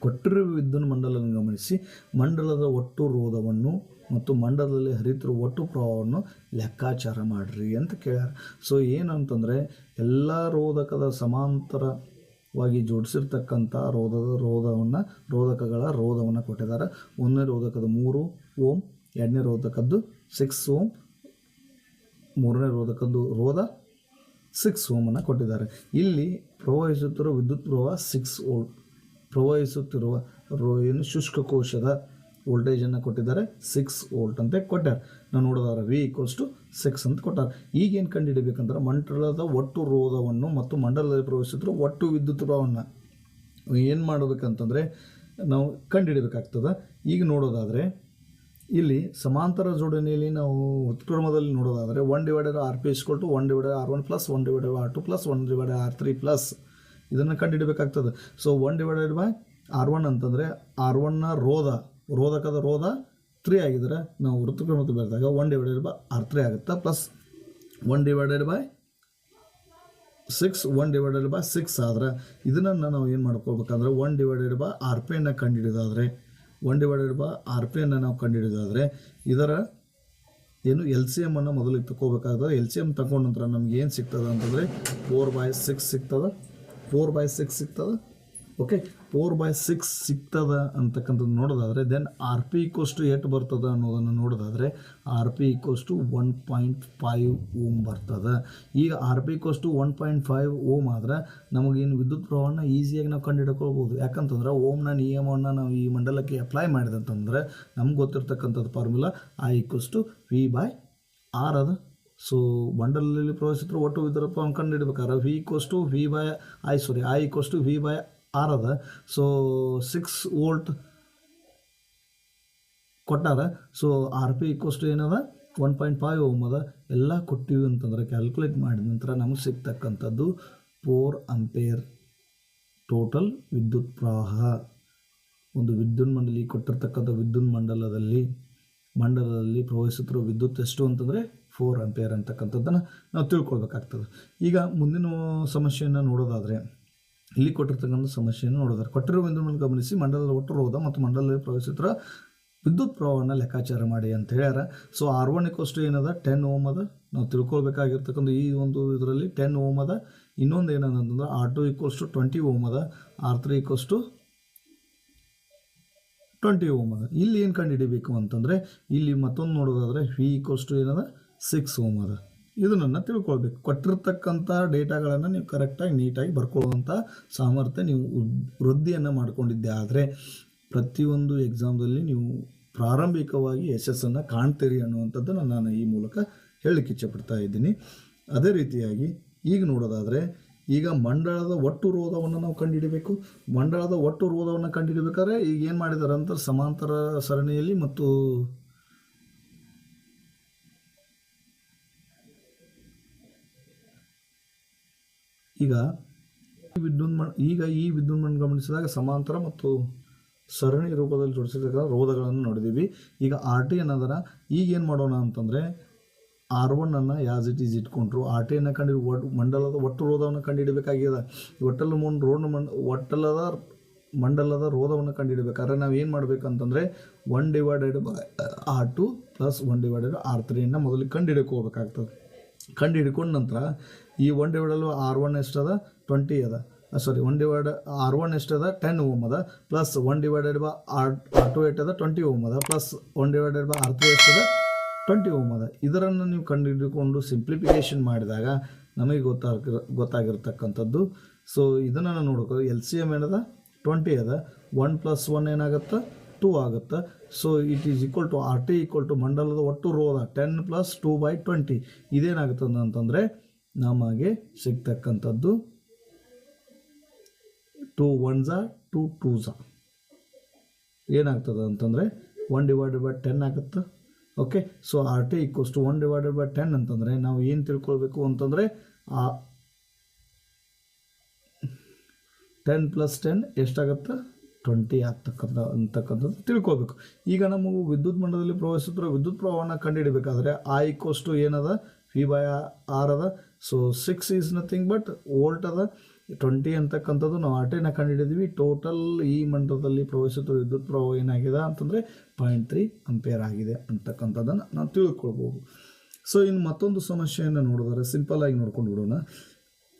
ಕೊಟ್ಟಿರುವ ವಿದ್ಯುತ್ ಮಂಡಲವನ್ನು ಗಮನಿಸಿ ಮಂಡಲದ ಒಟ್ಟು ರೋಧವನ್ನು ಮತ್ತು ಮಂಡಲದಲ್ಲಿ ಹರಿತಿರುವ ಒಟ್ಟು ಪ್ರವಾಹವನ್ನು ಲೆಕ್ಕಾಚಾರ ಮಾಡಿರಿ ಅಂತ ಕೇಳ್ಯಾರ. ಸೊ ಏನಂತಂದರೆ ಎಲ್ಲ ರೋಧಕದ ಸಮಾಂತರವಾಗಿ ಜೋಡಿಸಿರ್ತಕ್ಕಂಥ ರೋಧಕಗಳ ರೋಧವನ್ನು ಕೊಟ್ಟಿದ್ದಾರೆ. ಒಂದನೇ ರೋಧಕದ 3 ಓಮ್, ಎರಡನೇ ರೋಧಕದ್ದು 6 ಓಮ್, ಮೂರನೇ ರೋಧಕದ್ದು ರೋಧ 6 ಓಮನ್ನು ಕೊಟ್ಟಿದ್ದಾರೆ. ಇಲ್ಲಿ ಪ್ರವಹಿಸುತ್ತಿರುವ ವಿದ್ಯುತ್ ಪ್ರವಾಹ 6 ವೋಲ್ಟ್, ಪ್ರವಹಿಸುತ್ತಿರುವ ಶುಷ್ಕ ಕೋಶದ ವೋಲ್ಟೇಜನ್ನು ಕೊಟ್ಟಿದ್ದಾರೆ 6 ವೋಲ್ಟ್ ಅಂತ ಕೊಟ್ಟಾರೆ. ನಾವು ನೋಡೋದಾದ್ರೆ V = 6 ಅಂತ ಕೊಟ್ಟಾರೆ. ಈಗೇನು ಕಂಡುಹಿಡಿಬೇಕಂದ್ರೆ ಮಂಡಲದ ಒಟ್ಟು ರೋಧವನ್ನು ಮತ್ತು ಮಂಡಲದಲ್ಲಿ ಪ್ರವಹಿಸುತ್ತಿರುವ ಒಟ್ಟು ವಿದ್ಯುತ್ ಪ್ರವಾಹವನ್ನು ಏನು ಮಾಡಬೇಕಂತಂದರೆ ನಾವು ಕಂಡುಹಿಡಬೇಕಾಗ್ತದೆ. ಈಗ ನೋಡೋದಾದರೆ ಇಲ್ಲಿ ಸಮಾಂತರ ಜೋಡಣೆಯಲ್ಲಿ ನಾವು ಉತ್ಕ್ರಮದಲ್ಲಿ ನೋಡೋದಾದರೆ 1/Rp = 1/R1 + 1/R2 + 1/R3 plus ಇದನ್ನು ಕಂಡುಹಿಡಬೇಕಾಗ್ತದೆ. ಸೊ 1/R1 ಅಂತಂದರೆ R1ನ ರೋಧಕದ ರೋಧ 3 ಆಗಿದ್ರೆ ನಾವು ವೃತ್ತಕ್ರಮದಲ್ಲಿ ಬರೆದಾಗ 1/R3 ಆಗುತ್ತೆ ಪ್ಲಸ್ 1/6 ಆದರೆ ಇದನ್ನು ನಾವು ಏನು ಮಾಡ್ಕೊಳ್ಬೇಕಂದ್ರೆ 1/Rpಯನ್ನು ಕಂಡುಹಿಡಿಯೋದಾದರೆ 1/Rpಯನ್ನು ನಾವು ಕಂಡುಹಿಡಿಯೋದಾದರೆ ಇದರ ಏನು LCM ಅನ್ನು ಮೊದಲು ತಗೋಬೇಕಾದ್ರೆ LCM ತಗೊಂಡ ನಂತರ ನಮ್ಗೆ ಏನು ಸಿಗ್ತದೆ ಅಂತಂದರೆ 4/6 ಸಿಗ್ತದೆ. 4/6 ಸಿಗ್ತದೆ. ಓಕೆ, 4/6 ಸಿಗ್ತದೆ ಅಂತಕ್ಕಂಥದ್ದು ನೋಡೋದಾದರೆ ದೆನ್ Rp = 8 ಬರ್ತದೆ ಅನ್ನೋದನ್ನು ನೋಡೋದಾದರೆ Rp = 1.5 ಓಮ್ ಬರ್ತದೆ. ಈಗ Rp = 1.5 ಓಮ್ ಆದರೆ ನಮಗೇನು ವಿದ್ಯುತ್ ಪ್ರವಾಹನ ಈಸಿಯಾಗಿ ನಾವು ಕಂಡುಹಿಡ್ಕೊಳ್ಬೋದು. ಯಾಕಂತಂದ್ರೆ ಓಮ್ನ ನಿಯಮವನ್ನು ನಾವು ಈ ಮಂಡಲಕ್ಕೆ ಅಪ್ಲೈ ಮಾಡಿದಂತಂದರೆ ನಮ್ಗೆ ಗೊತ್ತಿರ್ತಕ್ಕಂಥದ್ದು ಫಾರ್ಮುಲಾ I = V/R ಅದ. ಸೊ ಮಂಡಲದಲ್ಲಿ ಪ್ರವಹಿಸುತ್ತಿರುವ ಒಟ್ಟು ವಿದ್ಯುತ್ ಪ್ರವಾಹ ಕಂಡುಹಿಡಬೇಕಾದ್ರೆ I = V/R ಅದ. ಸೊ 6 ವೋಲ್ಟ್ ಕೊಟ್ಟಾರ. ಸೊ Rp = ಏನದ 1.5 ಓಮ್ ಅದ. ಎಲ್ಲ ಕೊಟ್ಟಿವಿ ಅಂತಂದ್ರೆ ಕ್ಯಾಲ್ಕುಲೇಟ್ ಮಾಡಿದ ನಂತರ ನಮಗೆ ಸಿಗ್ತಕ್ಕಂಥದ್ದು 4 ಆಂಪಿಯರ್ ಟೋಟಲ್ ವಿದ್ಯುತ್ ಪ್ರವಾಹ. ಒಂದು ವಿದ್ಯುತ್ ಮಂಡಲಿ ಕೊಟ್ಟಿರ್ತಕ್ಕಂಥ ವಿದ್ಯುತ್ ಮಂಡಲದಲ್ಲಿ ಪ್ರವಹಿಸುತ್ತಿರುವ ವಿದ್ಯುತ್ ಎಷ್ಟು ಅಂತಂದರೆ 4 ಆಂಪಿಯರ್ ಅಂತಕ್ಕಂಥದ್ದನ್ನು ನಾವು ತಿಳ್ಕೊಳ್ಬೇಕಾಗ್ತದೆ. ಈಗ ಮುಂದಿನ ಸಮಸ್ಯೆಯನ್ನು ನೋಡೋದಾದರೆ ಇಲ್ಲಿ ಕೊಟ್ಟಿರ್ತಕ್ಕಂಥ ಸಮಸ್ಯೆಯನ್ನು ನೋಡೋದಾದ್ರೆ ಕೊಟ್ಟಿರುವ ಬಿಂದುವನ್ನು ಗಮನಿಸಿ ಮಂಡಲದ ಒಟ್ಟು ರೋಧ ಮತ್ತು ಮಂಡಲದಲ್ಲಿ ಪ್ರವಹಿಸುತ್ತಿರುವ ವಿದ್ಯುತ್ ಪ್ರವಾಹವನ್ನು ಲೆಕ್ಕಾಚಾರ ಮಾಡಿ ಅಂತ ಹೇಳ್ಯಾರ. ಸೊ R1 = ಏನದ 10 ಓಮ್ ಅದ. ನಾವು ತಿಳ್ಕೊಳ್ಬೇಕಾಗಿರ್ತಕ್ಕಂಥ ಈ ಒಂದು ಇದರಲ್ಲಿ 10 ಓಮ್ ಅದ. ಇನ್ನೊಂದು ಏನಂತಂದ್ರೆ R2 = 20 ಓಮ್ ಅದ. R3 = 20 ಓಮ್ ಅದ. ಇಲ್ಲಿ ಏನು ಕಂಡುಹಿಡಿಬೇಕು ಅಂತಂದರೆ ಇಲ್ಲಿ ಮತ್ತೊಂದು ನೋಡೋದಾದರೆ V = ಏನದ 6 ಓಮ್ ಅದ. ಇದನ್ನು ತಿಳ್ಕೊಳ್ಬೇಕು. ಕೊಟ್ಟಿರ್ತಕ್ಕಂಥ ಡೇಟಾಗಳನ್ನು ನೀವು ಕರೆಕ್ಟಾಗಿ ನೀಟಾಗಿ ಬರ್ಕೊಳ್ಳುವಂಥ ಸಾಮರ್ಥ್ಯ ನೀವು ವೃದ್ಧಿಯನ್ನು ಮಾಡಿಕೊಂಡಿದ್ದೆ ಆದರೆ ಪ್ರತಿಯೊಂದು ಎಕ್ಸಾಮ್ದಲ್ಲಿ ನೀವು ಪ್ರಾರಂಭಿಕವಾಗಿ ಯಶಸ್ಸನ್ನು ಕಾಣ್ತೀರಿ ಅನ್ನುವಂಥದ್ದನ್ನು ನಾನು ಈ ಮೂಲಕ ಹೇಳಲಿಕ್ಕೆ ಇಚ್ಛೆಪಡ್ತಾ ಇದ್ದೀನಿ. ಅದೇ ರೀತಿಯಾಗಿ ಈಗ ನೋಡೋದಾದರೆ ಈಗ ಮಂಡಲದ ಒಟ್ಟು ರೋಧವನ್ನು ನಾವು ಕಂಡುಹಿಡಬೇಕು. ಮಂಡಲದ ಒಟ್ಟು ರೋಧವನ್ನು ಕಂಡುಹಿಡಬೇಕಾದ್ರೆ ಈಗ ಏನು ಮಾಡಿದ್ದಾರೆ ಅಂತ ಸಮಾಂತರ ಸರಣಿಯಲ್ಲಿ ಮತ್ತು ಈಗ ಈ ವಿದ್ಯುತ್ ಗಮನಿಸಿದಾಗ ಸಮಾಂತರ ಮತ್ತು ಸರಣಿ ರೂಪದಲ್ಲಿ ಜೋಡಿಸಿದಾಗ ರೋಧಗಳನ್ನು ನೋಡಿದ್ದೀವಿ. ಈಗ RT ಅನ್ನೋದರ ಈಗ ಏನು ಮಾಡೋಣ ಅಂತಂದರೆ R1 ಆ್ಯಸ್ ಇಟ್ ಈಸ್ ಇಟ್ಕೊಂಡ್ರು RT ಮಂಡಲದ ಒಟ್ಟು ರೋಧವನ್ನು ಕಂಡುಹಿಡಬೇಕಾಗಿದೆ. ಮಂಡಲದ ರೋಧವನ್ನು ಕಂಡುಹಿಡಬೇಕಾದ್ರೆ ನಾವು ಏನು ಮಾಡಬೇಕಂತಂದರೆ 1/R2 + 1/R3 ಮೊದಲಿಗೆ ಕಂಡುಹಿಡ್ಕೋಬೇಕಾಗ್ತದೆ. ಕಂಡುಹಿಡ್ಕೊಂಡ ನಂತರ ಈ 1/R1 ಎಷ್ಟದ 20 ಅದ. R1 ಎಷ್ಟದ 10 ಓಮ್ ಅದ ಪ್ಲಸ್ 1/R2 ಎಷ್ಟದ 20 ಓಮ್ ಅದ ಪ್ಲಸ್ 1/R3 ಎಷ್ಟದ 20 ಓಮ್ ಅದ. ಇದನ್ನು ನೀವು ಕಂಡುಹಿಡಿದುಕೊಂಡು ಸಿಂಪ್ಲಿಫಿಕೇಶನ್ ಮಾಡಿದಾಗ ನಮಗೆ ಗೊತ್ತಾಗಿರ್ತಕ್ಕಂಥದ್ದು. ಸೊ ಇದನ್ನು ನಾವು ನೋಡ್ಕೋ LCM ಏನದ 20 ಅದ. 1 + 1 ಏನಾಗುತ್ತೆ 2 ಆಗುತ್ತೆ. So it is equal to RT = ಮಂಡಲದ ಒಟ್ಟು ರೋಧ 10 + 2/20 ಇದೇನಾಗುತ್ತದೆ ಅಂತಂದರೆ ನಮಗೆ ಸಿಗ್ತಕ್ಕಂಥದ್ದು 2 1s 2 2s ಏನಾಗ್ತದೆ ಅಂತಂದರೆ 1/10 ಆಗುತ್ತೆ. ಓಕೆ, ಸೊ RT = 1/10 ಅಂತಂದರೆ ನಾವು ಏನು ತಿಳ್ಕೊಳ್ಬೇಕು ಅಂತಂದರೆ 10 + 10 ಎಷ್ಟಾಗುತ್ತೆ 20 ಅಂತಕ್ಕಂಥದ್ದು ತಿಳ್ಕೊಳ್ಬೇಕು. ಈಗ ನಮಗೆ ವಿದ್ಯುತ್ ಮಂಡಲದಲ್ಲಿ ಪ್ರವಹಿಸುತ್ತಿರೋ ವಿದ್ಯುತ್ ಪ್ರವಾಹವನ್ನು ಕಂಡುಹಿಡಬೇಕಾದ್ರೆ I = ಏನದ V/R ಅದ. So 6 is nothing but volt ಅದ. 20 ಅಂತಕ್ಕಂಥದ್ದು ನಾವು RTನ ಕಂಡುಹಿಡಿದ್ವಿ. ಟೋಟಲ್ ಈ ಮಂಡಲದಲ್ಲಿ ಪ್ರವಹಿಸುತ್ತಿರೋ ವಿದ್ಯುತ್ ಪ್ರವಾಹ ಏನಾಗಿದೆ ಅಂತಂದರೆ 0.3 ಆಂಪಿಯರ್ ಆಗಿದೆ ಅಂತಕ್ಕಂಥದ್ದನ್ನು ನಾವು ತಿಳ್ಕೊಳ್ಬೋದು. ಸೊ ಇನ್ನು ಮತ್ತೊಂದು ಸಮಸ್ಯೆಯನ್ನು ನೋಡಿದರೆ ಸಿಂಪಲ್ ಆಗಿ ನೋಡ್ಕೊಂಡು ಬಿಡೋಣ.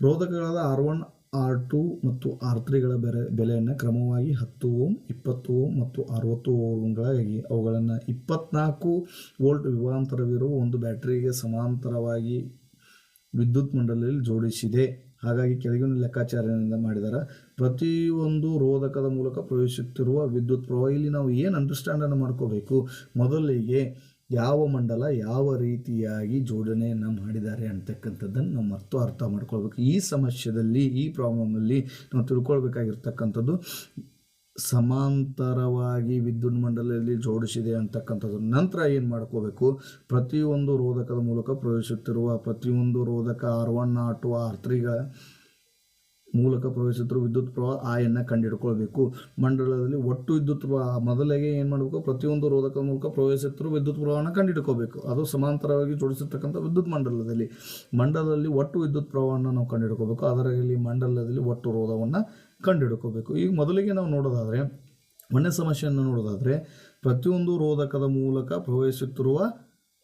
ರೋಧಕಗಳಾದ R1 R2 ಮತ್ತು R3ಗಳ ಬೆಲೆಯನ್ನು ಕ್ರಮವಾಗಿ 10 ಓಮ್ 20 ಓಮ್ ಮತ್ತು 60 ಓಮ್ಗಳಾಗಿ ಅವುಗಳನ್ನು 24 ವೋಲ್ಟ್ ವಿಭವಾಂತರವಿರುವ ಒಂದು ಬ್ಯಾಟರಿಗೆ ಸಮಾಂತರವಾಗಿ ವಿದ್ಯುತ್ ಮಂಡಲದಲ್ಲಿ ಜೋಡಿಸಿದೆ. ಹಾಗಾಗಿ ಕೆಳಗಿನ ಲೆಕ್ಕಾಚಾರದಿಂದ ಮಾಡಿದರೆ ಪ್ರತಿಯೊಂದು ರೋಧಕದ ಮೂಲಕ ಪ್ರವೇಶಿಸುತ್ತಿರುವ ವಿದ್ಯುತ್ ಪ್ರವಾಹ, ಇಲ್ಲಿ ನಾವು ಏನು ಅಂಡರ್ಸ್ಟ್ಯಾಂಡನ್ನು ಮಾಡ್ಕೋಬೇಕು, ಮೊದಲಿಗೆ ಯಾವ ಮಂಡಲ ಯಾವ ರೀತಿಯಾಗಿ ಜೋಡಣೆಯನ್ನು ಮಾಡಿದ್ದಾರೆ ಅಂತಕ್ಕಂಥದ್ದನ್ನು ನಾವು ಅರ್ಥ ಮಾಡ್ಕೊಳ್ಬೇಕು. ಈ ಸಮಸ್ಯೆಯಲ್ಲಿ ಈ ಪ್ರಾಬ್ಲಮಲ್ಲಿ ನಾವು ತಿಳ್ಕೊಳ್ಬೇಕಾಗಿರ್ತಕ್ಕಂಥದ್ದು ಸಮಾಂತರವಾಗಿ ವಿದ್ಯುತ್ ಮಂಡಲದಲ್ಲಿ ಜೋಡಿಸಿದೆ ಅಂತಕ್ಕಂಥದ್ದು. ನಂತರ ಏನು ಮಾಡ್ಕೋಬೇಕು, ಪ್ರತಿಯೊಂದು ರೋಧಕದ ಮೂಲಕ ಪ್ರವೇಶಿಸುತ್ತಿರುವ ಪ್ರತಿಯೊಂದು ರೋಧಕ R1 R2 R3ಗಳ ಮೂಲಕ ಪ್ರವೇಶಿಸುತ್ತಿರುವ ವಿದ್ಯುತ್ ಪ್ರವಾಹ ಆಯನ್ನು ಕಂಡುಹಿಡ್ಕೊಳ್ಬೇಕು. ಮಂಡಲದಲ್ಲಿ ಒಟ್ಟು ವಿದ್ಯುತ್ ಪ್ರವಾಹ ಮೊದಲಿಗೆ ಏನು ಮಾಡಬೇಕು, ಪ್ರತಿಯೊಂದು ರೋಧಕದ ಮೂಲಕ ಪ್ರವೇಶಿಸುತ್ತಿರುವ ವಿದ್ಯುತ್ ಪ್ರವಾಹನ ಕಂಡುಹಿಡ್ಕೋಬೇಕು. ಅದು ಸಮಾಂತರವಾಗಿ ಜೋಡಿಸಿರ್ತಕ್ಕಂಥ ವಿದ್ಯುತ್ ಮಂಡಲದಲ್ಲಿ ಒಟ್ಟು ವಿದ್ಯುತ್ ಪ್ರವಾಹವನ್ನು ನಾವು ಕಂಡುಹಿಡ್ಕೋಬೇಕು. ಅದರಲ್ಲಿ ಮಂಡಲದಲ್ಲಿ ಒಟ್ಟು ರೋಧವನ್ನು ಕಂಡುಹಿಡ್ಕೋಬೇಕು. ಈಗ ಮೊದಲಿಗೆ ನಾವು ನೋಡೋದಾದರೆ ಮೊನ್ನೆ ಸಮಸ್ಯೆಯನ್ನು ನೋಡೋದಾದರೆ ಪ್ರತಿಯೊಂದು ರೋಧಕದ ಮೂಲಕ ಪ್ರವೇಶಿಸುತ್ತಿರುವ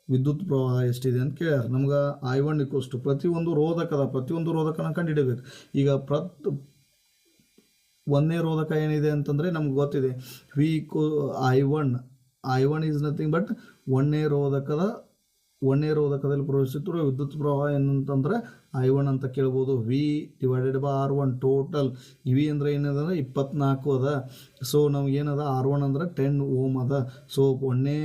ವಿದ್ಯುತ್ ಪ್ರವಾಹ ಎಷ್ಟಿದೆ ಅಂತ ಕೇಳ್ಯಾರ. ನಮ್ಗೆ I1 = ಪ್ರತಿಯೊಂದು ರೋಧಕನ ಕಂಡುಹಿಡಬೇಕು. ಈಗ ಒಂದನೇ ರೋಧಕ ಏನಿದೆ ಅಂತಂದರೆ ನಮ್ಗೆ ಗೊತ್ತಿದೆ I1 ಈಸ್ ನಥಿಂಗ್ ಬಟ್ ಒಂದನೇ ರೋಧಕದಲ್ಲಿ ಪ್ರವೇಶಿಸುತ್ತಿರುವ ವಿದ್ಯುತ್ ಪ್ರವಾಹ ಏನಂತಂದರೆ I1 ಅಂತ ಕೇಳ್ಬೋದು. V/R1 ಟೋಟಲ್ V ಅಂದರೆ ಏನದ 24 ಅದ. ಸೊ ನಮಗೇನದ R1 ಅಂದರೆ 10 ಓಮ್ ಅದ. ಸೊ ಒಂದನೇ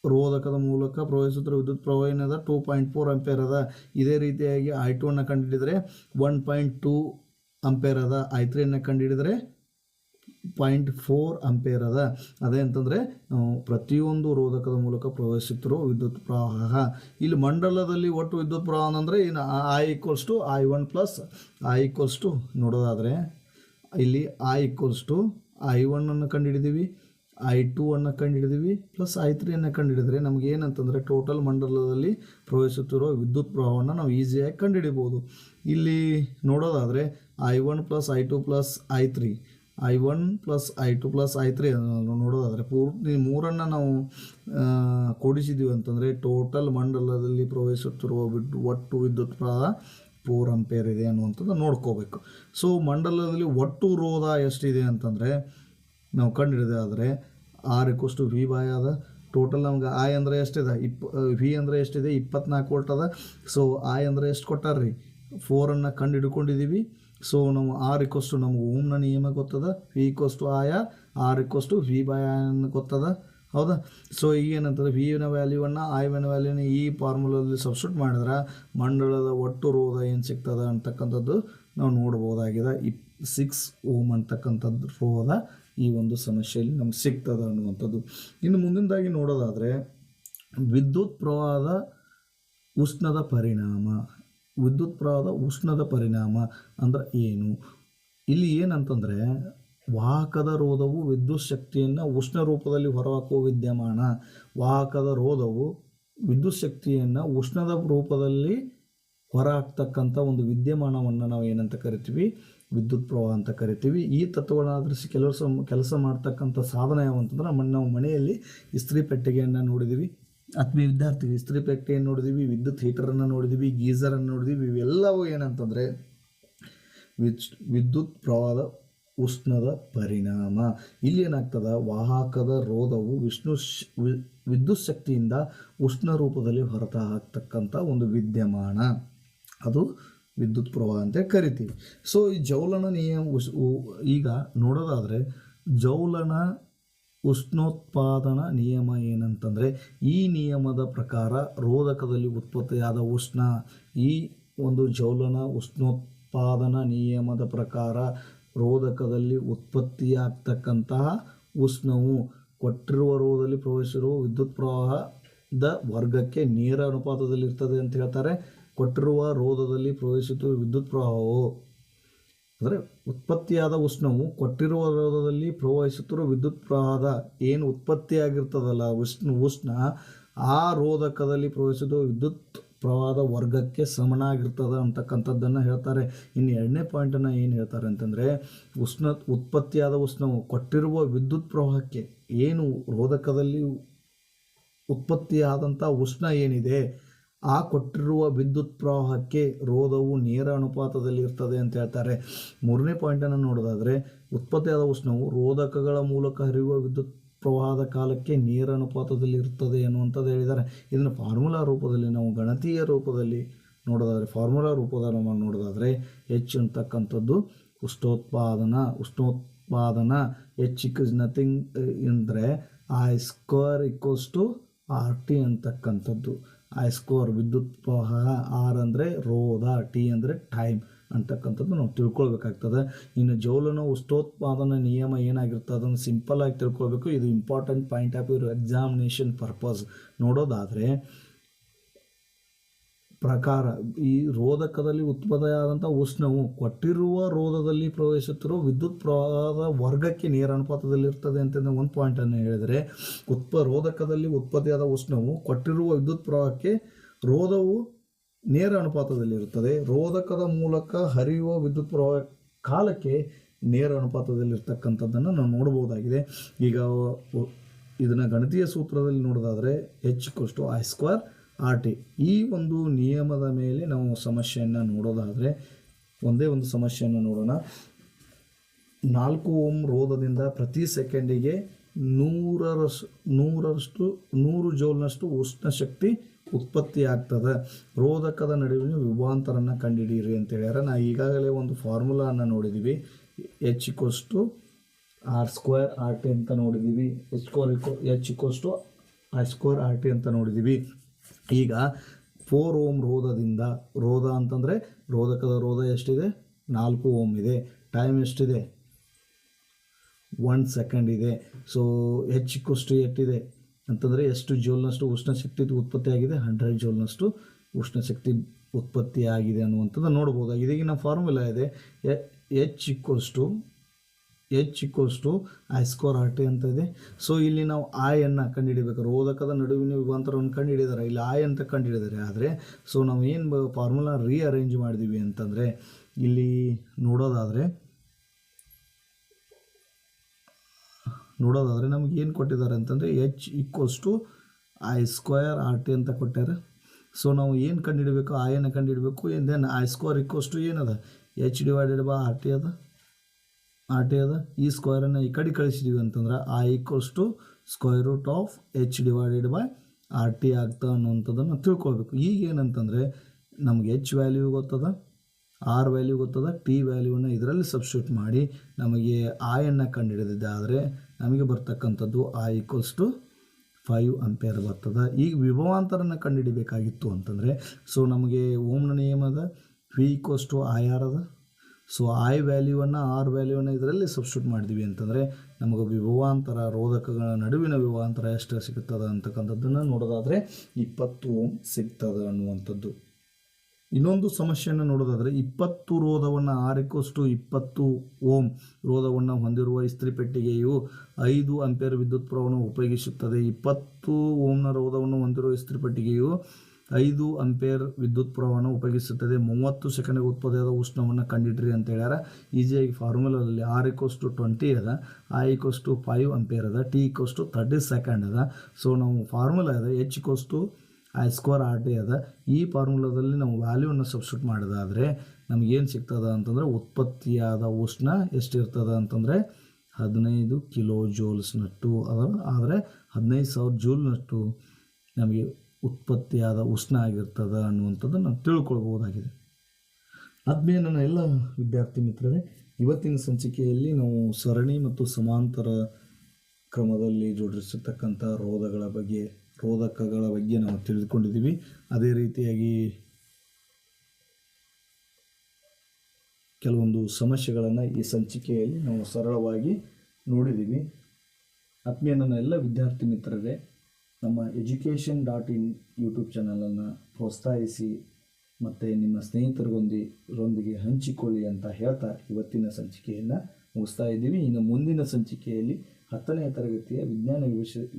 ರೋಧಕದ ಮೂಲಕ ಪ್ರವೇಶಿಸುತ್ತಿರುವ ವಿದ್ಯುತ್ ಪ್ರವಾಹ ಏನದ 2.4 ಆಂಪಿಯರ್ ಅದ. ಇದೇ ರೀತಿಯಾಗಿ I2 ಅನ್ನು ಕಂಡುಹಿಡಿದರೆ 1.2 ಆಂಪಿಯರ್ ಅದ. I3 ಕಂಡುಹಿಡಿದರೆ 0.4 ಆಂಪಿಯರ್ ಅದ. ಅದೇ ಅಂತಂದರೆ ನಾವು ಪ್ರತಿಯೊಂದು ರೋಧಕದ ಮೂಲಕ ಪ್ರವೇಶಿಸುತ್ತಿರುವ ವಿದ್ಯುತ್ ಪ್ರವಾಹ. ಇಲ್ಲಿ ಮಂಡಲದಲ್ಲಿ ಒಟ್ಟು ವಿದ್ಯುತ್ ಪ್ರವಾಹ ಅಂದರೆ ಇನ್ನು I ನೋಡೋದಾದರೆ ಇಲ್ಲಿ I1 ಅನ್ನು ಕಂಡುಹಿಡಿದೀವಿ, I2 ಅನ್ನು ಕಂಡುಹಿಡಿದೀವಿ ಪ್ಲಸ್ I3 ಅನ್ನು ಕಂಡುಹಿಡಿದ್ರೆ ನಮ್ಗೆ ಏನಂತಂದರೆ ಟೋಟಲ್ ಮಂಡಲದಲ್ಲಿ ಪ್ರವೇಶಿಸುತ್ತಿರುವ ವಿದ್ಯುತ್ ಪ್ರವಾಹವನ್ನು ನಾವು ಈಸಿಯಾಗಿ ಕಂಡುಹಿಡಿಬೋದು. ಇಲ್ಲಿ ನೋಡೋದಾದರೆ I1 + I2 + I3 ನೋಡೋದಾದರೆ ಪೂರ್ತಿ ಮೂರನ್ನು ನಾವು ಕೂಡಿಸಿದ್ದೀವಿ ಅಂತಂದರೆ ಟೋಟಲ್ ಮಂಡಲದಲ್ಲಿ ಪ್ರವೇಶಿಸುತ್ತಿರುವ ಒಟ್ಟು ವಿದ್ಯುತ್ ಪ್ರವಾಹ 4 ಆಂಪಿಯರ್ ಇದೆ ಅನ್ನುವಂಥದ್ದು ನೋಡ್ಕೋಬೇಕು. ಸೊ ಮಂಡಲದಲ್ಲಿ ಒಟ್ಟು ರೋಧ ಎಷ್ಟಿದೆ ಅಂತಂದರೆ ನಾವು ಕಂಡುಹಿಡಿದಾದರೆ R = V/ಅದ. ಟೋಟಲ್ ನಮ್ಗೆ I ಅಂದರೆ ಎಷ್ಟಿದೆ V ಅಂದರೆ ಎಷ್ಟಿದೆ 24 ವೋಲ್ಟ್ ಅದ. ಸೊ I ಅಂದರೆ ಎಷ್ಟು ಕೊಟ್ಟಾರ್ರಿ 4 ಕಂಡು ಹಿಡ್ಕೊಂಡಿದ್ದೀವಿ. ಸೊ ನಾವು R = ನಮ್ಗೆ ಓಮ್ನ ನಿಯಮ ಗೊತ್ತದ. V = I, R = V/I ಗೊತ್ತದ, ಹೌದಾ. ಸೊ ಈಗ ಏನಂತಂದರೆ ವಿನ ವ್ಯಾಲ್ಯೂವನ್ನು I1 ವ್ಯಾಲ್ಯೂನ ಈ ಫಾರ್ಮುಲಲ್ಲಿ ಸಬ್ಸ್ಟಿಟ್ಯೂಟ್ ಮಾಡಿದ್ರೆ ಮಂಡಲದ ಒಟ್ಟು ರೋಧ ಏನು ಸಿಗ್ತದೆ ಅಂತಕ್ಕಂಥದ್ದು ನಾವು ನೋಡ್ಬೋದಾಗಿದೆ. 6 ಓಮ್ ಅಂತಕ್ಕಂಥದ್ದು ರೋಧ ಈ ಒಂದು ಸಮಸ್ಯೆಯಲ್ಲಿ ನಮ್ಗೆ ಸಿಗ್ತದೆ ಅನ್ನುವಂಥದ್ದು. ಇನ್ನು ಮುಂದಿನದಾಗಿ ನೋಡೋದಾದರೆ ವಿದ್ಯುತ್ ಪ್ರವಾಹದ ಉಷ್ಣದ ಪರಿಣಾಮ ಅಂದರೆ ಏನು? ಇಲ್ಲಿ ಏನಂತಂದರೆ ವಾಹಕದ ರೋಧವು ವಿದ್ಯುತ್ ಶಕ್ತಿಯನ್ನು ಉಷ್ಣ ರೂಪದಲ್ಲಿ ಹೊರಹಾಕುವ ವಿದ್ಯಮಾನ. ವಾಹಕದ ರೋಧವು ವಿದ್ಯುತ್ ಶಕ್ತಿಯನ್ನು ಉಷ್ಣದ ರೂಪದಲ್ಲಿ ಹೊರಹಾಕ್ತಕ್ಕಂಥ ಒಂದು ವಿದ್ಯಮಾನವನ್ನು ನಾವು ಏನಂತ ಕರಿತೀವಿ, ವಿದ್ಯುತ್ ಪ್ರವಾಹ ಅಂತ ಕರಿತೀವಿ. ಈ ತತ್ವಗಳನ್ನು ಆಧರಿಸಿ ಕೆಲಸ ಮಾಡ್ತಕ್ಕಂಥ ಸಾಧನ ಯಾವಂತಂದ್ರೆ ನಾವು ಮನೆಯಲ್ಲಿ ಇಸ್ತ್ರಿ ಪೆಟ್ಟಿಗೆಯನ್ನು ನೋಡಿದ್ದೀವಿ. ಆತ್ಮೀಯ ವಿದ್ಯಾರ್ಥಿ, ಇಸ್ತ್ರಿ ಪೆಟ್ಟಿಗೆಯನ್ನು ನೋಡಿದ್ದೀವಿ, ವಿದ್ಯುತ್ ಹೀಟರನ್ನು ನೋಡಿದ್ದೀವಿ, ಗೀಝರನ್ನು ನೋಡಿದ್ದೀವಿ. ಇವೆಲ್ಲವೂ ಏನಂತಂದರೆ ವಿದ್ಯುತ್ ಪ್ರವಾಹದ ಉಷ್ಣದ ಪರಿಣಾಮ. ಇಲ್ಲಿ ಏನಾಗ್ತದೆ, ವಾಹಕದ ರೋಧವು ವಿದ್ಯುತ್ ಶಕ್ತಿಯಿಂದ ಉಷ್ಣ ರೂಪದಲ್ಲಿ ಹೊರತ ಹಾಕ್ತಕ್ಕಂಥ ಒಂದು ವಿದ್ಯಮಾನ, ಅದು ವಿದ್ಯುತ್ ಪ್ರವಾಹ ಅಂತ ಕರಿತೀವಿ. ಸೊ ಈ ಜೌಲನ ನಿಯಮ ಈಗ ನೋಡೋದಾದರೆ ಜೌಲನ ಉಷ್ಣೋತ್ಪಾದನಾ ನಿಯಮ ಏನಂತಂದರೆ, ಈ ನಿಯಮದ ಪ್ರಕಾರ ರೋಧಕದಲ್ಲಿ ಉತ್ಪತ್ತಿಯಾದ ಉಷ್ಣ, ಈ ಒಂದು ಜ್ವಲನ ಉಷ್ಣೋತ್ಪಾದನಾ ನಿಯಮದ ಪ್ರಕಾರ ರೋಧಕದಲ್ಲಿ ಉತ್ಪತ್ತಿಯಾಗ್ತಕ್ಕಂತಹ ಉಷ್ಣವು ಕೊಟ್ಟಿರುವ ರೋಧದಲ್ಲಿ ಪ್ರವಹಿಸಿರುವ ವಿದ್ಯುತ್ ಪ್ರವಾಹದ ವರ್ಗಕ್ಕೆ ನೇರ ಅನುಪಾತದಲ್ಲಿರ್ತದೆ ಅಂತ ಹೇಳ್ತಾರೆ. ಕೊಟ್ಟಿರುವ ರೋಧದಲ್ಲಿ ಪ್ರವಹಿಸುತ್ತಿರುವ ವಿದ್ಯುತ್ ಪ್ರವಾಹವು ಅಂದರೆ ಉತ್ಪತ್ತಿಯಾದ ಉಷ್ಣವು ಕೊಟ್ಟಿರುವ ರೋಧದಲ್ಲಿ ಪ್ರವಹಿಸುತ್ತಿರುವ ವಿದ್ಯುತ್ ಪ್ರವಾಹದ ಏನು ಉತ್ಪತ್ತಿಯಾಗಿರ್ತದಲ್ಲ ಉಷ್ಣ ಆ ರೋಧಕದಲ್ಲಿ ಪ್ರವಹಿಸುತ್ತಿರುವ ವಿದ್ಯುತ್ ಪ್ರವಾಹದ ವರ್ಗಕ್ಕೆ ಸಮನಾಗಿರ್ತದೆ ಅಂತಕ್ಕಂಥದ್ದನ್ನು ಹೇಳ್ತಾರೆ. ಇನ್ನು ಎರಡನೇ ಪಾಯಿಂಟನ್ನು ಏನು ಹೇಳ್ತಾರೆ ಅಂತಂದರೆ, ಉತ್ಪತ್ತಿಯಾದ ಉಷ್ಣವು ಕೊಟ್ಟಿರುವ ವಿದ್ಯುತ್ ಪ್ರವಾಹಕ್ಕೆ, ಏನು ರೋಧಕದಲ್ಲಿ ಉತ್ಪತ್ತಿಯಾದಂಥ ಉಷ್ಣ ಏನಿದೆ ಆ ಕೊಟ್ಟಿರುವ ವಿದ್ಯುತ್ ಪ್ರವಾಹಕ್ಕೆ ರೋಧವು ನೇರ ಅನುಪಾತದಲ್ಲಿ ಇರ್ತದೆ ಅಂತ ಹೇಳ್ತಾರೆ. ಮೂರನೇ ಪಾಯಿಂಟನ್ನು ನೋಡೋದಾದರೆ, ಉತ್ಪತ್ತಿಯಾದ ಉಷ್ಣವು ರೋಧಕಗಳ ಮೂಲಕ ಹರಿಯುವ ವಿದ್ಯುತ್ ಪ್ರವಾಹದ ಕಾಲಕ್ಕೆ ನೇರ ಅನುಪಾತದಲ್ಲಿ ಇರ್ತದೆ ಅನ್ನುವಂಥದ್ದು ಹೇಳಿದ್ದಾರೆ. ಇದನ್ನು ಫಾರ್ಮುಲಾ ರೂಪದಲ್ಲಿ ನಾವು ಗಣತೀಯ ರೂಪದಲ್ಲಿ ನೋಡೋದಾದರೆ H ಅಂತಕ್ಕಂಥದ್ದು ಉಷ್ಣೋತ್ಪಾದನಾ H ಇಸ್ ನಥಿಂಗ್ ಅಂದರೆ I² = RT ಅಂತಕ್ಕಂಥದ್ದು. I² ವಿದ್ಯುತ್ ಪ್ರವಾಹ, R ಅಂದರೆ ರೋಧ, T ಅಂದರೆ ಟೈಮ್ ಅಂತಕ್ಕಂಥದ್ದು ನಾವು ತಿಳ್ಕೊಳ್ಬೇಕಾಗ್ತದೆ. ಇನ್ನು ಜ್ವಲನ ಉಷ್ಣೋತ್ಪಾದನಾ ನಿಯಮ ಏನಾಗಿರ್ತದೆ ಅದನ್ನು ಸಿಂಪಲ್ ಆಗಿ ತಿಳ್ಕೊಳ್ಬೇಕು. ಇದು important point of your examination purpose. ನೋಡೋದಾದರೆ ಪ್ರಕಾರ ಈ ರೋಧಕದಲ್ಲಿ ಉತ್ಪತ್ತಿಯಾದಂಥ ಉಷ್ಣವು ಕೊಟ್ಟಿರುವ ರೋಧದಲ್ಲಿ ಪ್ರವಹಿಸುತ್ತಿರುವ ವಿದ್ಯುತ್ ಪ್ರವಾಹದ ವರ್ಗಕ್ಕೆ ನೇರ ಅನುಪಾತದಲ್ಲಿರ್ತದೆ ಅಂತ ಒಂದು ಪಾಯಿಂಟನ್ನು ಹೇಳಿದರೆ, ರೋಧಕದಲ್ಲಿ ಉತ್ಪತ್ತಿಯಾದ ಉಷ್ಣವು ಕೊಟ್ಟಿರುವ ವಿದ್ಯುತ್ ಪ್ರವಾಹಕ್ಕೆ ರೋಧವು ನೇರ ಅನುಪಾತದಲ್ಲಿರುತ್ತದೆ. ರೋಧಕದ ಮೂಲಕ ಹರಿಯುವ ವಿದ್ಯುತ್ ಪ್ರವಾಹ ಕಾಲಕ್ಕೆ ನೇರ ಅನುಪಾತದಲ್ಲಿರ್ತಕ್ಕಂಥದ್ದನ್ನು ನಾವು ನೋಡ್ಬೋದಾಗಿದೆ. ಈಗ ಇದನ್ನು ಗಣಿತೀಯ ಸೂತ್ರದಲ್ಲಿ ನೋಡೋದಾದರೆ H = I² RT. ಈ ಒಂದು ನಿಯಮದ ಮೇಲೆ ನಾವು ಸಮಸ್ಯೆಯನ್ನು ನೋಡೋದಾದರೆ ಒಂದೇ ಒಂದು ಸಮಸ್ಯೆಯನ್ನು ನೋಡೋಣ. 4 ಓಮ್ ರೋಧದಿಂದ ಪ್ರತಿ ಸೆಕೆಂಡಿಗೆ 100 ಜೌಲ್ನಷ್ಟು ಉಷ್ಣ ಶಕ್ತಿ ಉತ್ಪತ್ತಿಯಾಗ್ತದೆ. ರೋಧಕದ ನಡುವಿನ ವಿಭವಾಂತರನ ಕಂಡುಹಿಡಿಯಿರಿ ಅಂತ ಹೇಳ್ಯಾರ. ನಾವು ಈಗಾಗಲೇ ಒಂದು ಫಾರ್ಮುಲಾನ ನೋಡಿದ್ದೀವಿ. H = R² RT ಅಂತ ನೋಡಿದ್ದೀವಿ. H = I² RT ಅಂತ ನೋಡಿದ್ದೀವಿ. ಈಗ 4 ಓಮ್ ರೋಧ ಅಂತಂದರೆ ರೋಧಕದ ರೋಧ ಎಷ್ಟಿದೆ? 4 ಓಮ್ ಇದೆ. ಟೈಮ್ ಎಷ್ಟಿದೆ? 1 ಸೆಕೆಂಡ್ ಇದೆ. ಸೊ H ಎಷ್ಟಿದೆ ಅಂತಂದರೆ ಎಷ್ಟು ಜೌಲ್ನಷ್ಟು ಉಷ್ಣ ಶಕ್ತಿ ಉತ್ಪತ್ತಿಯಾಗಿದೆ? 100 ಜೌಲ್ನಷ್ಟು ಉಷ್ಣ ಶಕ್ತಿ ಉತ್ಪತ್ತಿಯಾಗಿದೆ ಅನ್ನುವಂಥದ್ದು ನೋಡ್ಬೋದಾಗಿದೆ. ಈಗಿನ ಫಾರ್ಮುಲಾ ಇದೆ H = I² RT ಅಂತ ಇದೆ. ಸೊ ಇಲ್ಲಿ ನಾವು I-ಅನ್ನು ಕಂಡುಹಿಡಿಬೇಕು. ರೋಧಕದ ನಡುವಿನ ವಿಭವಾಂತರವನ್ನು ಕಂಡುಹಿಡಿದಾರೆ, ಇಲ್ಲಿ I ಅಂತ ಕಂಡುಹಿಡಿದಾರೆ. ಆದರೆ ಸೊ ನಾವು ಏನು ಫಾರ್ಮುಲಾ ರೀಅರೇಂಜ್ ಮಾಡಿದ್ದೀವಿ ಅಂತಂದರೆ, ಇಲ್ಲಿ ನೋಡೋದಾದರೆ ನಮಗೆ ಏನು ಕೊಟ್ಟಿದ್ದಾರೆ ಅಂತಂದರೆ H = I² RT ಅಂತ ಕೊಟ್ಟಾರೆ. ಸೊ ನಾವು ಏನು ಕಂಡುಹಿಡಬೇಕು? I-ಅನ್ನು ಕಂಡುಹಿಡಬೇಕು. ದೆನ್ I² ಏನದ? H / RT ಅದ. ಈ ಸ್ಕ್ವೇರನ್ನು ಈ ಕಡೆ ಕಳಿಸಿದ್ದೀವಿ ಅಂತಂದ್ರೆ I = √H / RT ಆಗ್ತಾ ಅನ್ನುವಂಥದ್ದನ್ನು ತಿಳ್ಕೊಳ್ಬೇಕು. ಈಗ ಏನಂತಂದರೆ ನಮಗೆ H ವ್ಯಾಲ್ಯೂ ಗೊತ್ತದ, R ವ್ಯಾಲ್ಯೂ ಗೊತ್ತದ, T ವ್ಯಾಲ್ಯೂವನ್ನು ಇದರಲ್ಲಿ ಸಬ್ಸ್ಟಿಟ್ಯೂಟ್ ಮಾಡಿ ನಮಗೆ I-ಅನ್ನು ಕಂಡುಹಿಡಿದಿದ್ದಾದರೆ ನಮಗೆ ಬರ್ತಕ್ಕಂಥದ್ದು I = 5 ಆಂಪಿಯರ್ ಬರ್ತದೆ. ಈಗ ವಿಭವಾಂತರನ ಕಂಡುಹಿಡಿಬೇಕಾಗಿತ್ತು ಅಂತಂದರೆ ಸೊ ನಮಗೆ ಓಮ್ನ ನಿಯಮದ V = IR ಅದ. ಸೊ I ವ್ಯಾಲ್ಯೂವನ್ನು R ವ್ಯಾಲ್ಯೂವನ್ನು ಇದರಲ್ಲಿ ಸಬ್ಸ್ಟಿಟ್ಯೂಟ್ ಮಾಡಿದ್ವಿ ಅಂತಂದರೆ ನಮಗೆ ವಿಭವಾಂತರ, ರೋಧಕಗಳ ನಡುವಿನ ವಿಭವಾಂತರ ಎಷ್ಟು ಸಿಗುತ್ತದೆ ಅಂತಕ್ಕಂಥದ್ದನ್ನು ನೋಡೋದಾದರೆ 20 ಓಮ್ ಸಿಗ್ತದೆ ಅನ್ನುವಂಥದ್ದು. ಇನ್ನೊಂದು ಸಮಸ್ಯೆಯನ್ನು ನೋಡೋದಾದರೆ 20 ರೋಧವನ್ನು R = 20 ಓಮ್ ರೋಧವನ್ನು ಹೊಂದಿರುವ ಇಸ್ತ್ರಿ ಪೆಟ್ಟಿಗೆಯು 5 ಆಂಪಿಯರ್ ವಿದ್ಯುತ್ ಪ್ರವಾಹವನ್ನು ಉಪಯೋಗಿಸುತ್ತದೆ. 20 ಓಮ್ನ ರೋಧವನ್ನು ಹೊಂದಿರುವ ಇಸ್ತ್ರಿ ಪೆಟ್ಟಿಗೆಯು 5 ಆಂಪಿಯರ್ ವಿದ್ಯುತ್ ಪ್ರವಾಹವನ್ನು ಉಪಯೋಗಿಸುತ್ತದೆ. 30 ಸೆಕೆಂಡ್ಗೆ ಉತ್ಪತ್ತಿಯಾದ ಉಷ್ಣವನ್ನು ಕಂಡುಹಿಡ್ರಿ ಅಂತ ಹೇಳ್ಯಾರ. ಈಸಿಯಾಗಿ ಫಾರ್ಮುಲಾದಲ್ಲಿ R = 20 ಅದ, I = 5 ಆಂಪಿಯರ್ ಅದ, T = 30 ಸೆಕೆಂಡ್ ಅದ. ಸೊ ನಾವು ಫಾರ್ಮುಲಾ ಇದೆ H = I² RT ಅದ. ಈ ಫಾರ್ಮುಲಾದಲ್ಲಿ ನಾವು ವ್ಯಾಲ್ಯೂವನ್ನು ಸಬ್ಸ್ಟಿಟ್ಯೂಟ್ ಮಾಡೋದಾದರೆ ನಮಗೇನು ಸಿಗ್ತದೆ ಅಂತಂದರೆ ಉತ್ಪತ್ತಿಯಾದ ಉಷ್ಣ ಎಷ್ಟಿರ್ತದೆ ಅಂತಂದರೆ 15 ಕಿಲೋ ಜೌಲ್ಸ್ನಷ್ಟು ಅದ. ಆದರೆ 15,000 ಜೂಲ್ನಷ್ಟು ನಮಗೆ ಉತ್ಪತ್ತಿಯಾದ ಉಷ್ಣ ಆಗಿರ್ತದೆ ಅನ್ನುವಂಥದ್ದು ನಾವು ತಿಳ್ಕೊಳ್ಬೋದಾಗಿದೆ. ಆದ್ಮೇಲೆ ನನ್ನ ಎಲ್ಲ ವಿದ್ಯಾರ್ಥಿ ಮಿತ್ರರೇ, ಇವತ್ತಿನ ಸಂಚಿಕೆಯಲ್ಲಿ ನಾವು ಸರಣಿ ಮತ್ತು ಸಮಾಂತರ ಕ್ರಮದಲ್ಲಿ ಜೋಡಿಸಿರ್ತಕ್ಕಂಥ ರೋಧಕಗಳ ಬಗ್ಗೆ ನಾವು ತಿಳಿದುಕೊಂಡಿದ್ದೀವಿ. ಅದೇ ರೀತಿಯಾಗಿ ಕೆಲವೊಂದು ಸಮಸ್ಯೆಗಳನ್ನು ಈ ಸಂಚಿಕೆಯಲ್ಲಿ ನಾವು ಸರಳವಾಗಿ ನೋಡಿದ್ದೀವಿ. ಆತ್ಮೀಯ ನನ್ನ ಎಲ್ಲ ವಿದ್ಯಾರ್ಥಿ ಮಿತ್ರರೇ, ನಮ್ಮ education.in ಯೂಟ್ಯೂಬ್ ಚಾನಲನ್ನು ಪ್ರೋತ್ಸಾಹಿಸಿ ಮತ್ತು ನಿಮ್ಮ ಸ್ನೇಹಿತರೊಂದಿಗೆ ಹಂಚಿಕೊಳ್ಳಿ ಅಂತ ಹೇಳ್ತಾ ಇವತ್ತಿನ ಸಂಚಿಕೆಯನ್ನು ಮುಗಿಸ್ತಾ ಇದ್ದೀವಿ. ಇನ್ನು ಮುಂದಿನ ಸಂಚಿಕೆಯಲ್ಲಿ 10ನೇ ತರಗತಿಯ ವಿಜ್ಞಾನ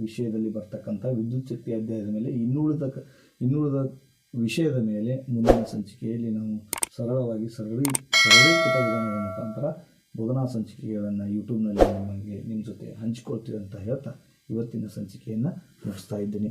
ವಿಷಯದಲ್ಲಿ ಬರ್ತಕ್ಕಂಥ ವಿದ್ಯುತ್ ಶಕ್ತಿ ಅಧ್ಯಾಯದ ಮೇಲೆ ಇನ್ನುಳಿದ ವಿಷಯದ ಮೇಲೆ ಮುಂದಿನ ಸಂಚಿಕೆಯಲ್ಲಿ ನಾವು ಸರಳವಾಗಿ ಸರಳೀಕೃತ ವಿಧಾನದ ಮುಖಾಂತರ ಬೋಧನಾ ಸಂಚಿಕೆಗಳನ್ನು ಯೂಟ್ಯೂಬ್ನಲ್ಲಿ ನಿಮ್ಮ ಜೊತೆ ಹಂಚಿಕೊಳ್ತೀವಿ ಅಂತ ಹೇಳ್ತಾ ಇವತ್ತಿನ ಸಂಚಿಕೆಯನ್ನು ಮುಗಿಸ್ತಾ ಇದ್ದೀನಿ.